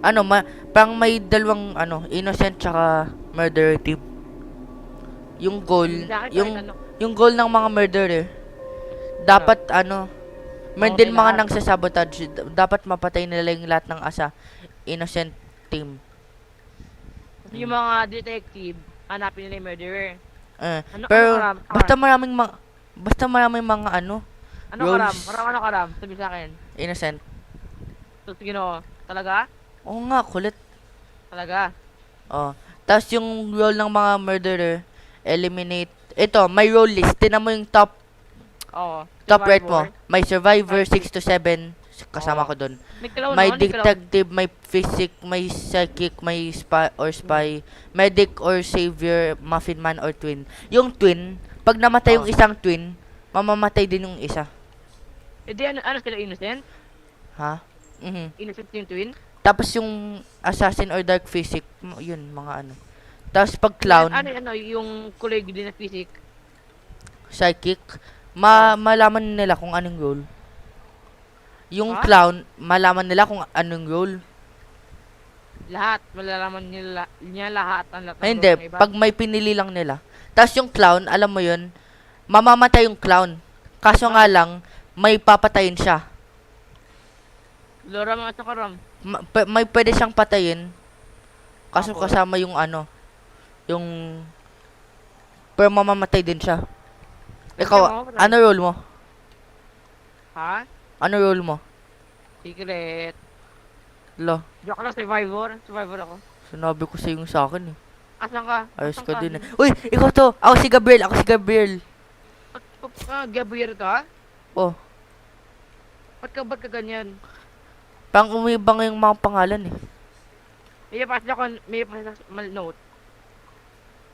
Ano, parang may dalawang ano, innocent tsaka murderer team. Yung goal, Sa akin, yung kahit ano. yung goal ng mga murderer, dapat ano, meron din mga nang sasabotage. Dapat mapatay nila yung lahat ng innocent team. Yung mga detective, hanapin nila yung murderer. Pero Karam? basta maraming mga ano, Ano roles. karam? Ano karam? Sabi sa akin. Innocent. So, sige no. Talaga? Oo nga, kulit. Talaga? Oh. Tapos yung role ng mga murderer, eliminate. Ito, may role list. Tinan mo yung top Oo. top right mo. Survivor. May survivor 6 to 7. Kasama ko dun. May clown, May no? May detective, may physic, may psychic, may spy, medic or savior, muffin man or twin. Yung twin, pag namatay yung isang twin, mamamatay din yung isa. Eh di ano sila innocent? Ha? Innocent yung twin? Tapos yung assassin or dark physic, yun, mga ano. Tapos pag clown, Ano yung kulay din na physic? psychic, malaman nila kung anong role. Yung Ha? clown, malaman nila kung anong role. Lahat. Malalaman niya lahat ang lahat. Ay, hindi, pag may pinili lang nila. Tapos yung clown, alam mo yun, mamamatay yung clown. Kaso nga lang, may papatayin siya. Lora mga sakaram. May pwede siyang patayin. Kaso Tapos? kasama yung ano, yung... Pero mamamatay din siya. Ikaw, mamamatay? ano role mo? Ha? Ano role mo? Secret. Lo, Joke lang, survivor. Survivor ako. sinabi ko sa yung sa akin eh. Asan ka? Ayos Asan ka din eh. Uy, ikaw to! Ako si Gabriel! Gabriel ka? Oh, Ba't ka ganyan? pang umibang yung mga pangalan eh. May papasa ako, note.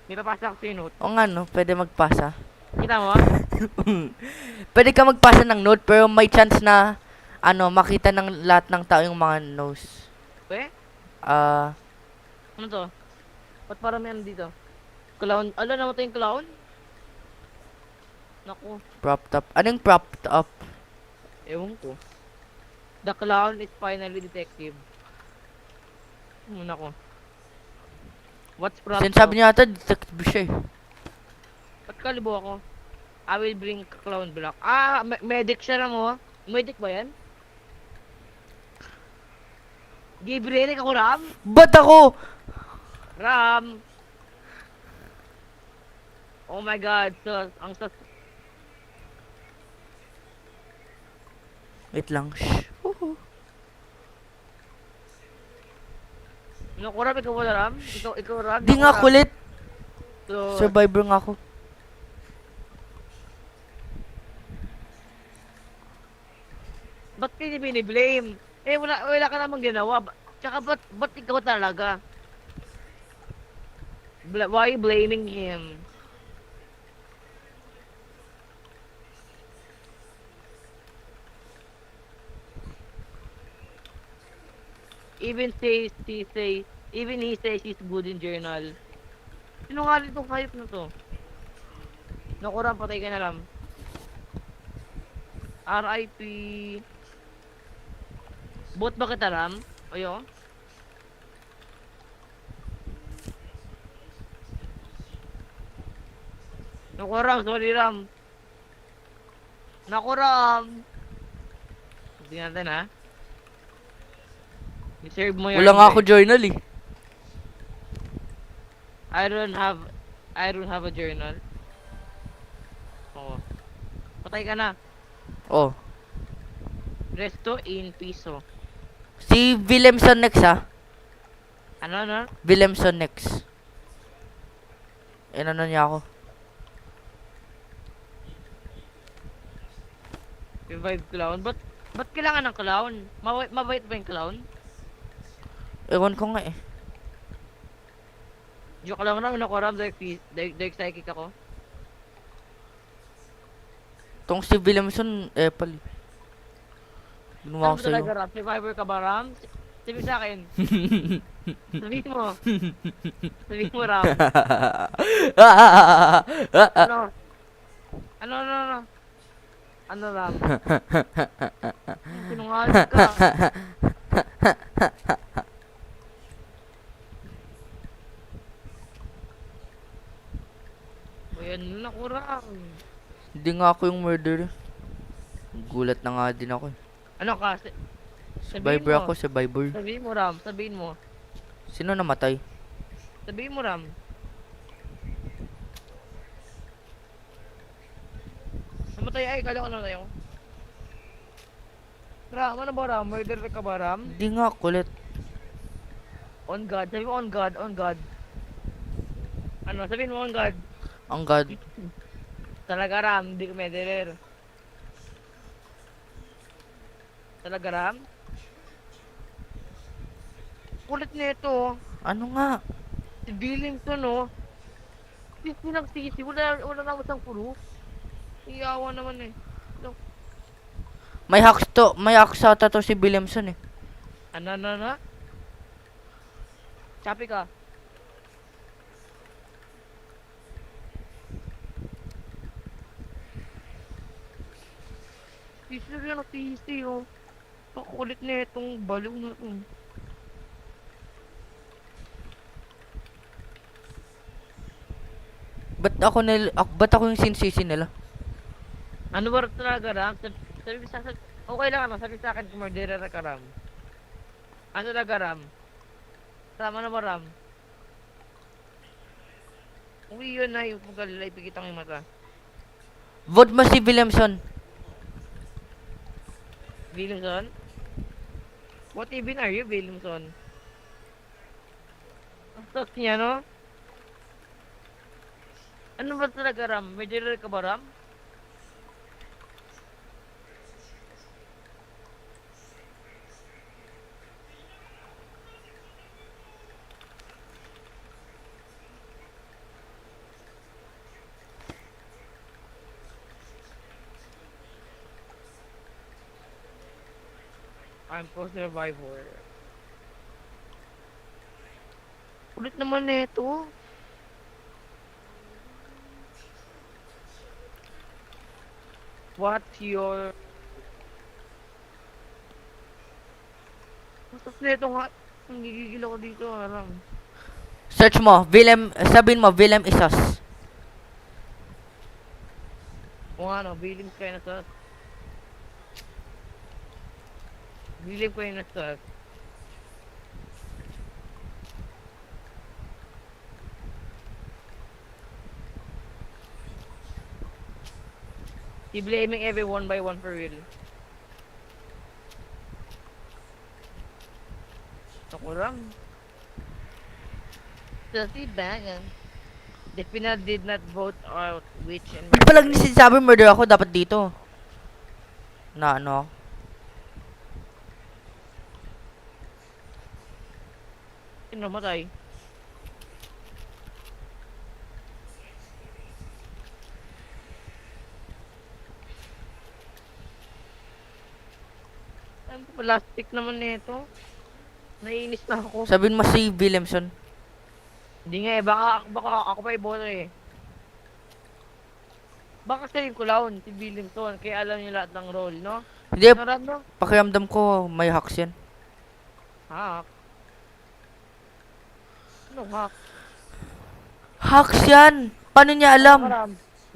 May papasa ako sa'yo note. O nga no, pwede magpasa. Kita mo? Pwede ka magpasa ng note pero may chance na ano, makita ng lahat ng tao yung mga nose. Eh? Ano to? Ba't parang may ano dito? Clown? Ala, namatay yung clown? Naku. Propped up. Anong propped up? Ewan ko. The clown is finally detective. Muna ko. What's props? Sinasabi niya ata, detective siya eh. Ba't kalibo ako? I will bring clown block. Ah, medic siya na mo. Medic ba yan? Gabriel, ako Ram? Ba't ako? Ram! Oh my god, ang Wait lang. Shh. Ano ko Ram? Ikaw wala Ram? Ikaw Ram? Di nga kulit. So, Survivor nga ako. ba't kayo biniblame? Eh, wala ka namang ginawa. Tsaka ba't ikaw talaga? Why are you blaming him? Even he says he's good in journal. Sino nga rin itong hayop na to? Naku Ram, patay ka na Ram. R.I.P. Bot ba kita Ram? Ayo. Naku Ram, sorry Ram. Naku Ram. Tingnan natin ha. I-serve mo yan. Wala nga ako journal eh. I don't have a journal. Oh. Patay ka na. Oh. Resto in piso. Si Williamson next ha. Ano? Williamson next. Ano niya ako. Revive clown. Ba't kailangan ng clown? Mabait ba yung clown? Ewan ko nga eh. Joke lang Ram, nakuram, dark psychic ako. Tong si Williamson, pali. Ginawa ko sa'yo. Talaga Ram? Survivor ka ba Ram? Sabi sa akin. Sabihin mo. Sabihin mo Ram. Ano? Ano Ram? Sinungaling ka. Ayan na kurang. Hindi nga ako yung murderer. Gulat na nga din ako eh. Ano ka? Survivor ako, survivor. Sabihin mo Ram, sabihin mo. Sino namatay? Sabihin mo Ram. Namatay ay, kala ko namatay ako. Ram, ano ba Ram? Murderer ka ba Ram? Hindi nga, kulit. On God, sabi mo on God, on God. Ano, sabihin mo on God. Ang God. Talaga Ram, hindi ko murderer. Talaga Ram? Kulit nito. Ano nga? Si Billington oh. Sisi ng sisi, wala naman sang puro. Iyawa naman eh. May hacks ata to si Williamson eh. Ano? Chapi ka. Sisi rin ang sisi oh. Pakulit na itong baliw na ito. Ba't ako yung sinsisi nila? Ano ba talaga Ram? Okay lang ano, sabi sa akin kung murderer ka Ram. Ano talaga Ram? Ram, ano ba Ram? Uwi yun na yung pagkalila, ipikita ko yung mata. Vote mo si Williamson. Williamson? What even are you, Williamson? Ang sus niya, no? Ano ba talaga, Ram? Murderer ka ba, Ram? I'm pro survivor. Ulit naman nito. What's your Tapos nito nga, gigigil ako dito, aram. Search mo, sabihin mo, Willem Isas. Kung ano, billing ko na sa... Billing ko na sa... He blaming everyone by one for real. Ako lang. Filthy bag. The final did not vote out which and... Hindi pa lang sinasabi murder ako, dapat dito. Na ano? Sino namatay? Ano plastic naman nito? Naiinis na ako. Sabihin mo si Williamson. Hindi nga eh, baka ako pa iboto eh. Baka siya yung clown, si Williamson, kaya alam niya lahat ng role, no? Hindi, Narad, no? pakiramdam ko may hacks yan. Hack? Ano hack? Hacks yan! Paano niya alam?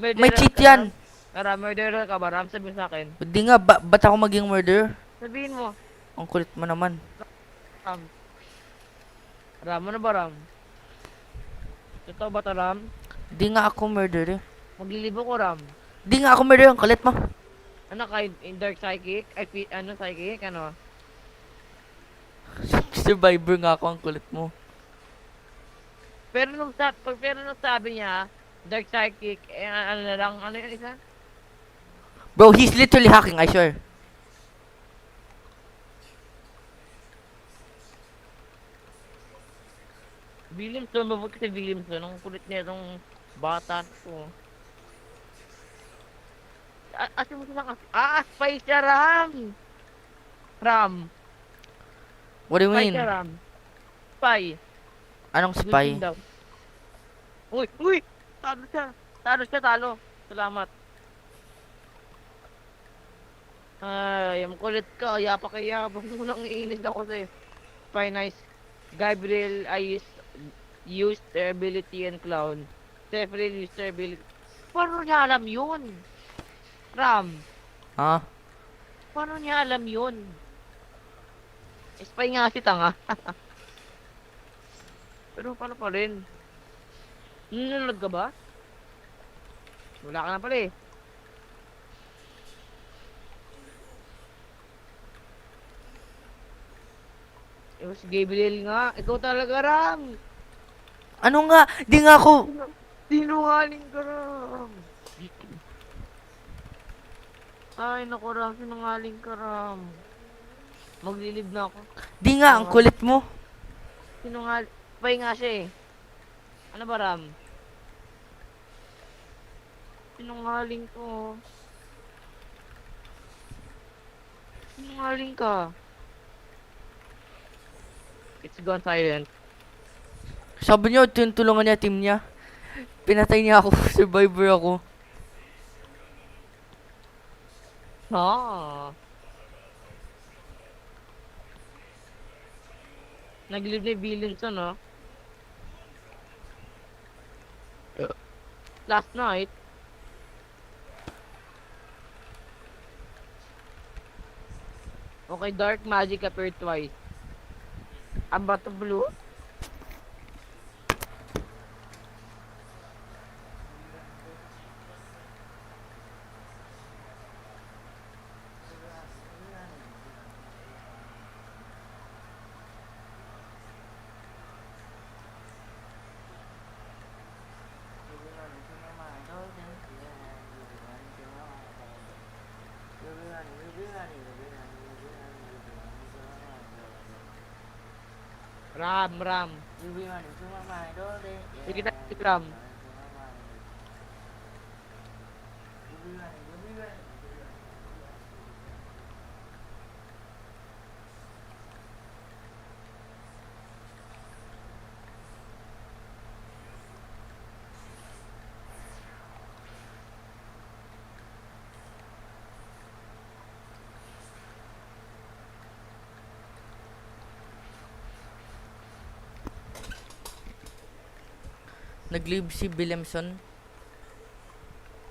May cheat yan. Ram, murderer ka ba? Ram, sabihin sa akin. Hindi nga, ba't ako maging murderer? Sabihin mo. Ang kulit mo naman. Ram. Ram, ano ba Ram? Totoo ba to Ram? Hindi nga ako murderer. Maglilibo ko Ram. Hindi nga ako murderer, ang kulit mo. Ano kay in dark psychic? Ay, ano psychic? Ano? Survivor nga ako, ang kulit mo. Pero nung sabi niya, dark psychic, eh, ano na lang, ano yung isa? Bro, he's literally hacking, I swear. Williamson, mabot kasi Williamson, ang kulit niya itong bata ko. Asin mo silang spy siya, Ram! Ram. What do you mean? Spy siya, Ram. Spy. Anong spy? Uy! Talo siya. Talo. Salamat. Ay, ang kulit ka. Yapak-yapang mo nang iinis ako sa'yo. Spy nice. Gabriel, I used their ability and clown. Stephanie used their ability. Paano niya alam yun? Ram. Ha? Paano niya alam yun? Spy nga si tanga. Pero paano pa rin? Nanonood ka ba? Wala ka na pala eh. It was Gabriel nga. Ikaw talaga, Ram. Ano nga? Di nga ako. Sinungaling ka, Ram. Ay, naku, Ram. Sinungaling ka, Ram. Maglilib na ako. Di nga, ang kulit mo. Sinungaling. Pay nga siya eh. Ano ba, Ram? Sinungaling ko. Sinungaling ka. It's gone silent. Sabi niyo, tinulungan niya team niya. Pinatay niya ako. Survivor ako. Naglib ni Williamson, no? Last night. Okay, dark magic appeared twice. Aba to blue? Ram. Sige na, Ram. Nag-leave si Williamson.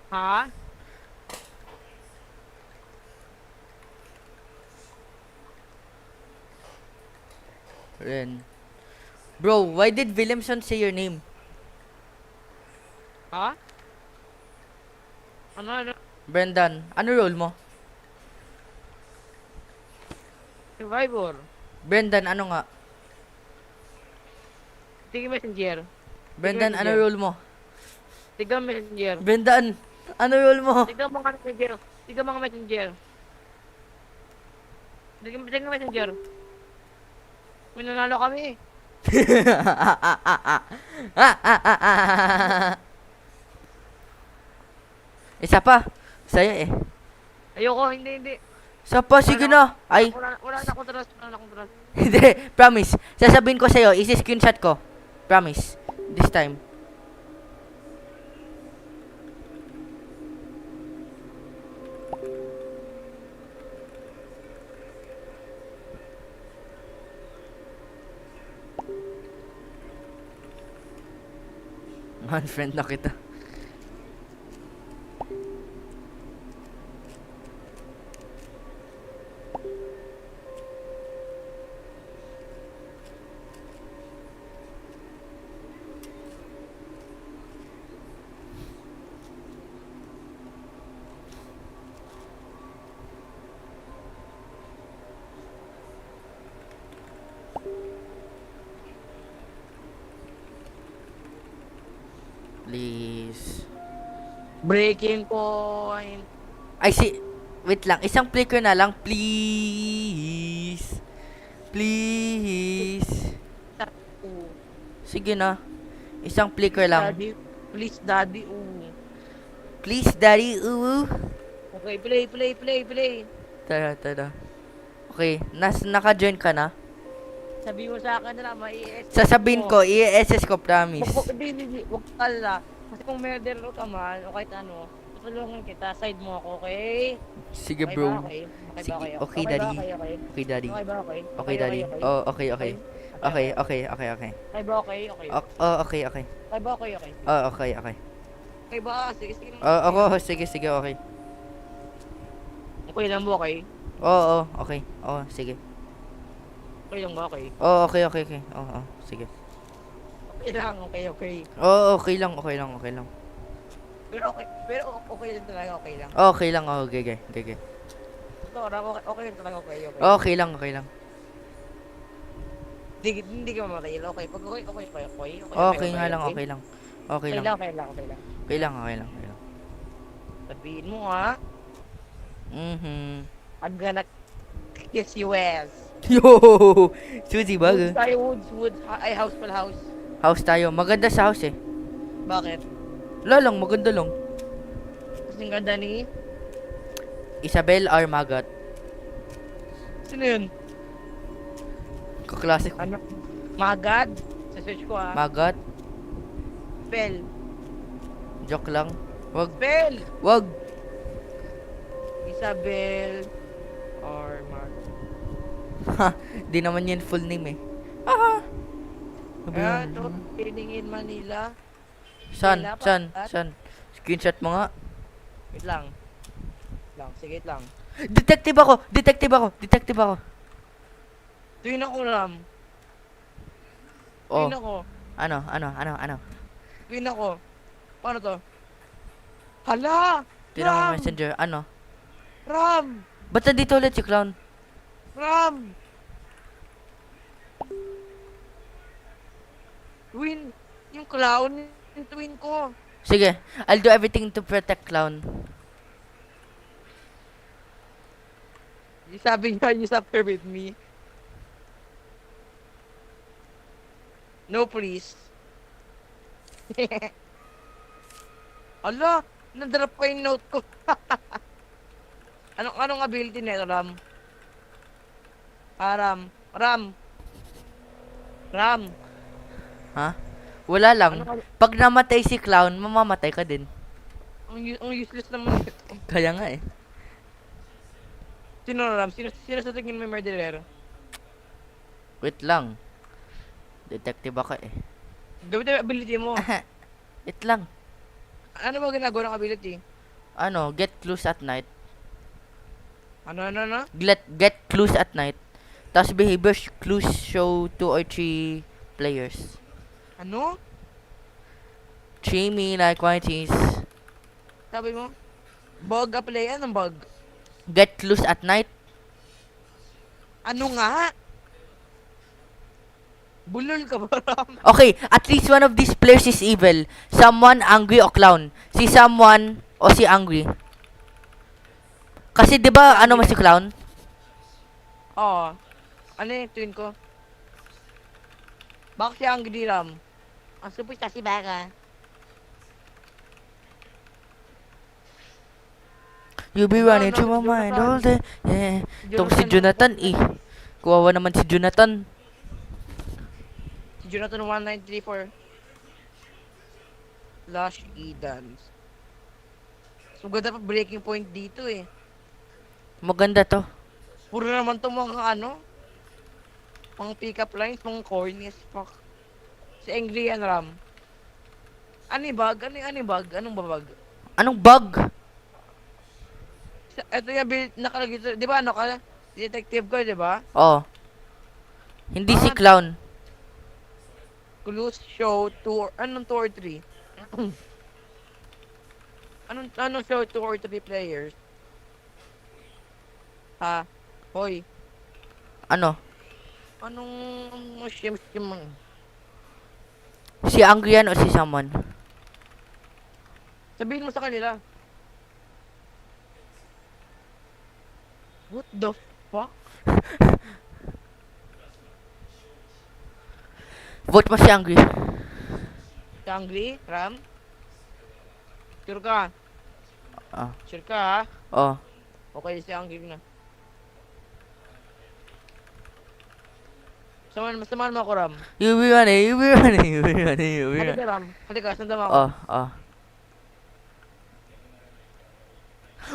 Ha? Ren. Bro, why did Williamson say your name? Ha? Ano? Brendan, ano role mo? Survivor. Brendan, ano nga? Sige messenger. Brendan, ano role mo? Tiga messenger. Brendan, ano role mo? Tiga mga messenger. Tiga mga messenger. Tiga messenger. May nanalo kami. Isa pa. Saya eh. Ayoko, hindi. Isa pa, sige na. Ay. Wala na akong trust. Hindi, promise. Sasabihin ko sa'yo, isi-screenshot ko. Promise. This time. Unfriend na kita. Please. Breaking point. Ay, wait lang. Isang flicker na lang. Please. Please. Sige na. Isang flicker lang. Daddy, please, daddy. Please, daddy. Okay, play. Tara. Okay. Naka-join ka na? Sabi mo sa akin na lang, Sasabihin ko, i-SS ko, promise. Hindi. Huwag ka na. Kasi kung murderer ka man, o kahit ano, tutulungan kita, side mo ako, okay? Sige, bro. Okay, Okay, daddy. Okay, daddy. Okay, daddy. Oh, okay. Okay. Okay ba okay? Oh, okay. Okay ba okay? Oh, okay. Okay ba? Sige. Oh, sige, okay. Okay lang ba okay? Oo, okay. Oo, sige. Okay lang ba okay? Oo, okay. Oo, sige. Okay lang, okay. Oo, okay lang. Pero okay lang talaga, okay lang. Okay lang, okay. Ito, okay lang talaga, okay. Okay lang. Hindi ka mamatay, okay. Pag okay. Okay nga lang, okay lang. Okay lang. Okay lang. Sabihin mo ha. I'm gonna kiss you ass. Yo! Suzy baga. Woods. Ay, house. House tayo. Maganda sa house eh. Bakit? Maganda lang. Kasing ganda ni Isabel R. Magat. Sino yun? Kaklase ko. Ano? Magad? Sa search ko ha. Magat? Spell. Joke lang. Wag. Spell! Wag. Isabel R. Magat. Ha, di naman yun full name eh. Training in Manila. San? Screenshot mo nga. Wait lang. Sige lang. Detective ako. Tuwin ako, Ram. Oh. Tuwin ako. Ano? Tuwin ako. Paano to? Hala! Tingnan mo messenger. Ano? Ram! Ba't nandito ulit si clown? Ram! Twin! Yung clown, yung twin ko. Sige, I'll do everything to protect clown. Sabi niya, you suffer with me. No, please. Ala! Nadrop ko yung note ko. Anong ability nito, Ram? Ram. Ha? Wala lang. Pag namatay si clown, mamamatay ka din. Ang useless naman ito. Kaya nga eh. Sino, Ram? Sino sa tingin may murderer? Wait lang. Detective ako eh. Gawin tayo ability mo. It lang. Ano ba ginagawa ng ability? Ano, get clues at night. Ano? Get clues at night. Tapos behavior clues show 2 or 3 players. Ano? 3 me like whiteys. Sabi mo? Bug ka play. Anong bug? Get clues at night. Ano nga? Bulol ka ba, Ram? Okay, at least one of these players is evil. Someone, angry, o clown. Si someone o si angry. Kasi 'di ba ano mas si clown? Oo. Ano yung twin ko? Bakit siya angry, Ram? Ang supos kasi baka. You be running through my mind all day. Yeah. Itong si Jonathan Kuwawa naman si Jonathan. Si Jonathan 1934. Flash Edans. So ganda pa breaking point dito eh. Maganda to. Puro naman to mga mga pick-up lines, mga corny as fuck. Si Angry yan, Ram. Ano yung bug? Ano yung bug? Anong babag? Anong bug? Ito yung nakalagay dito. Di ba ano ka? Detective ko, di ba? Oh. Hindi si clown. Clues show 2 anong 2 or 3? anong show 2 or 3 players? Ha? Hoy. Ano? Anong mushim Si angry yan o si someone? Sabihin mo sa kanila. What the fuck? Vote mo si angry. Si Angry, Ram? Sure ka? Ah. Sure ka, ha? Oh. Okay, si Angry na. Samahan mo ako, Ram. You be running. Halika, Ram. Halika, sandama ako. Oh.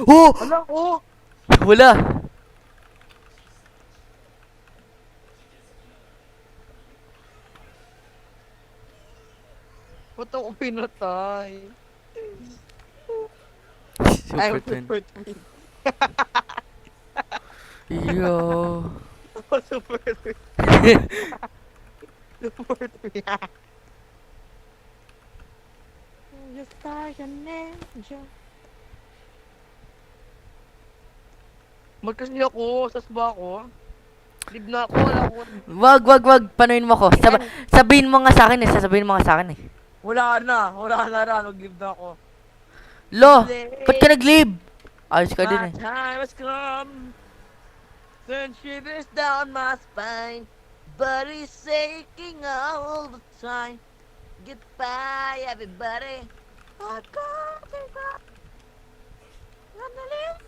Oh! Wala, oh! Wala. Ba't ako pinatay? Super twin. Super twin. Yo. Super twin. Super twin. Just like a ninja. Magkasi ako, sas ba ako? Live na ako, wala ako. Wag. Panuin mo ko. Sabihin mo nga sa akin sasabihin mo nga sa akin Wala na, mag-live na ako. Lo, ba't ka nag-leave? Ayos ka din My time has come. Friendship is down my spine. But it's aching all the time. Goodbye, everybody. I can't take that. Gonna live.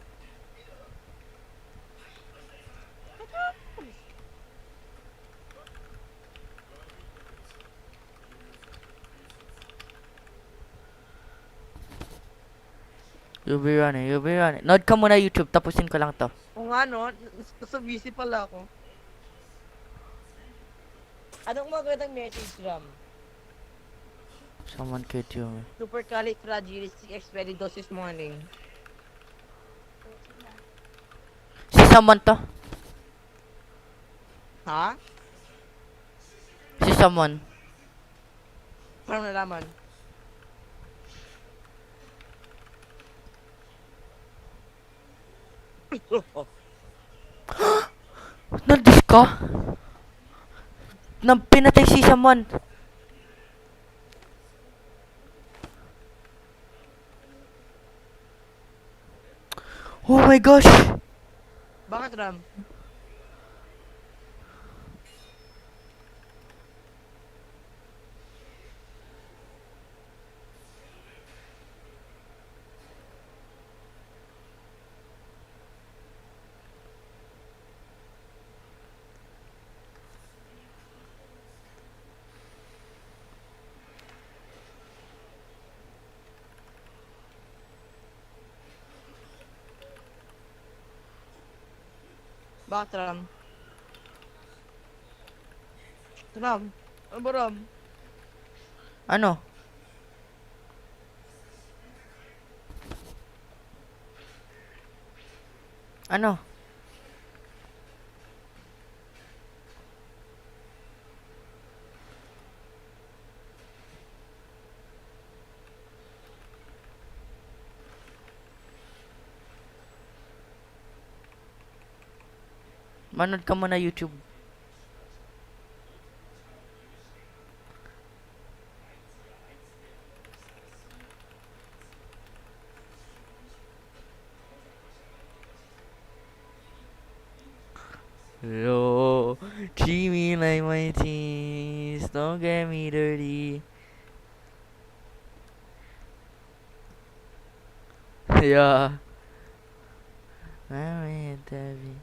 You be running. Nod ka muna YouTube, tapusin ko lang to. O nga no, nasa busy pala ako. Anong magandang message, Ram? Someone killed you. Supercalifragilisticexpialidocious morning. Si someone to? Ha? Si someone. Paano nalaman? Nandis ka? Pinatay si someone. Oh my gosh! Bakit, Ram? Bakit, Ram? Ram? Ano ba, Ram? Ano? Ano? Manood ka muna YouTube. Oh, treat me like my teens, don't get me dirty. Yeah. I'm heavy.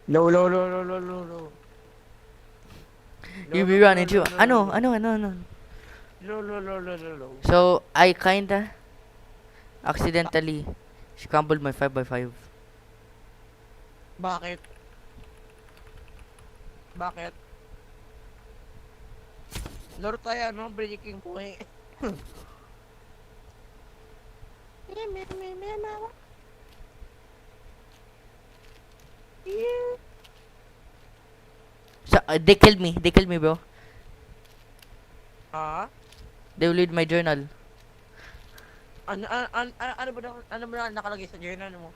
Low, low, low, low, low, low, low. You be running too. Ano? Low, low, low, low, low, low. So, I kinda accidentally scrambled my 5x5. Bakit? Bakit? Laro tayo, ano? Breaking point. So, they killed me. They killed me, bro. Ah? They will read my journal. Ano ba nakalagay sa journal mo?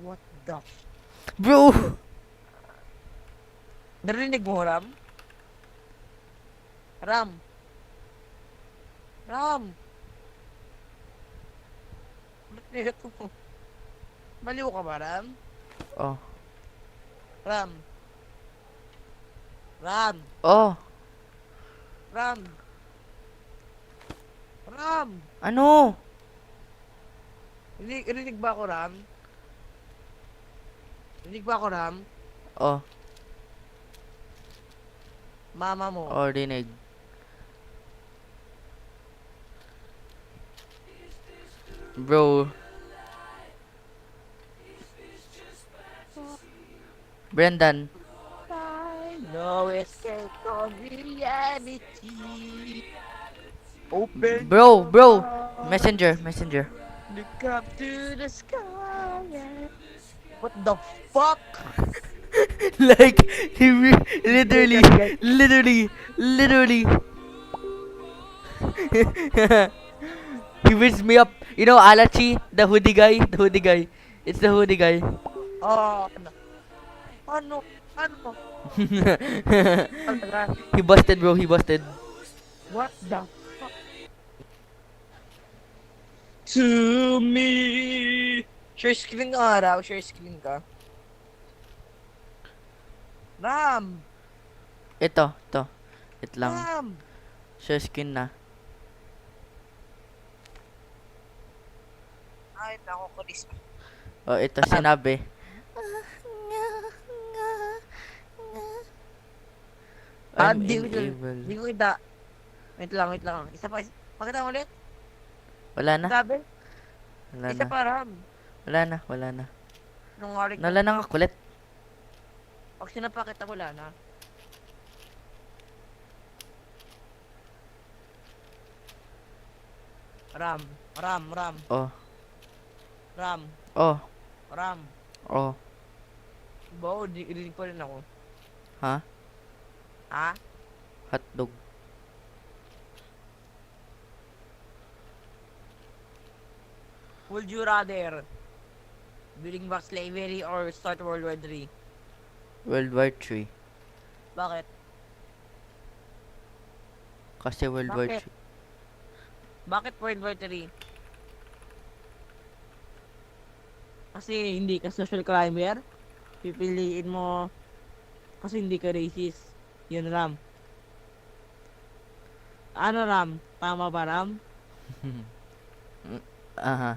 What the? Bro! Narinig mo, Ram? Ram! Ram! Ba't nito mo? Baliw ka ba, Ram? Oh. Ram! Ram! Oh. Ram! Ram! Ano? Rinig ba ako, Ram? Rinig ba ako, Ram? Oh. Mama mo. Oh, rinig. Bro. Brendan. No escape from reality. Open. Bro. Messenger. Look up to the sky. What the fuck? Like, he literally. He whips me up. You know Alachi, the hoodie guy? It's the hoodie guy. Oh, ano? He busted, bro. What the fuck? To me. Share screen ka, Raw. Share screen ka. Ram! Ito. Wait lang. Ram! Share skin na. Ay, nako, Chris. Oh, ito sinabi. I'm Di evil. ko kita. Wait lang. Isa pa. Pakita mo ulit. Wala na. Sabi? Isa pa, Ram. Wala na. Nungaling. Nala nang kulit. Pag sinapakita, wala na. Ram. Oh. Ram. Oh. Ram. Oh. Bao, rinig pa rin ako. Ha? Ha? Hotdog. Would you rather bring back slavery or start World War III? World War 3. Bakit? Kasi World War 3. Bakit World War III? Kasi hindi ka social climber. Pipiliin mo kasi hindi ka racist. Yun, Ram. Ano, Ram? Tama ba, Ram? Aha.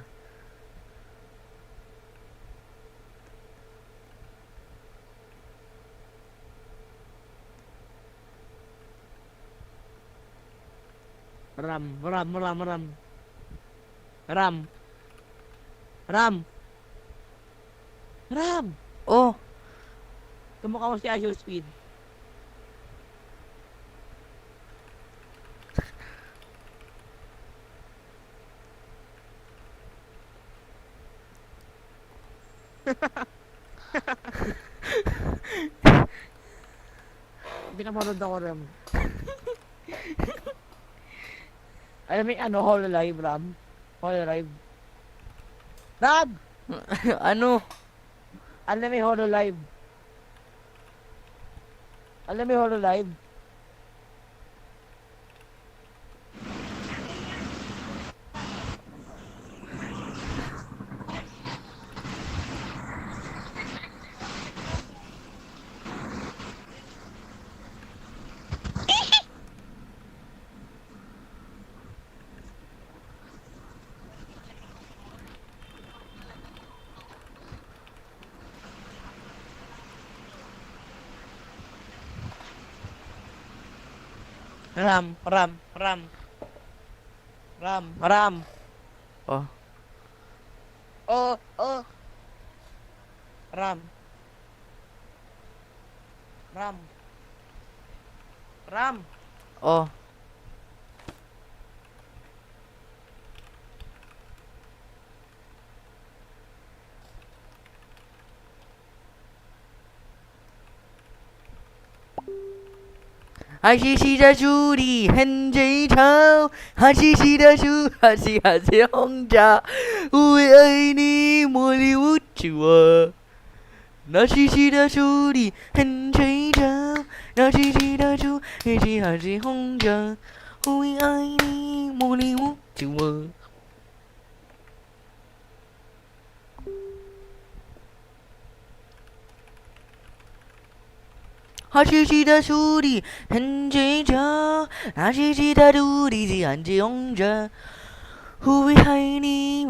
Ram. Ram. Oh. Kamukha mo si Azure Speed. Hindi ka marunod ako, Ram. Alam mo yung ano, Hololive, Ram? Hololive. Ram! Ano? Alam mo yung Hololive. Alam mo yung Hololive. Ram. Oh. Oh. Ram. Oh.还是骑着朱棣很追潮，还是骑着朱，还是红着，为爱你茉莉无处啊。那是骑着朱棣很追潮，那是骑着朱，还是红着，为爱你茉莉无处啊。还是记得书里很追着，还是记得书里很追着，会爱你。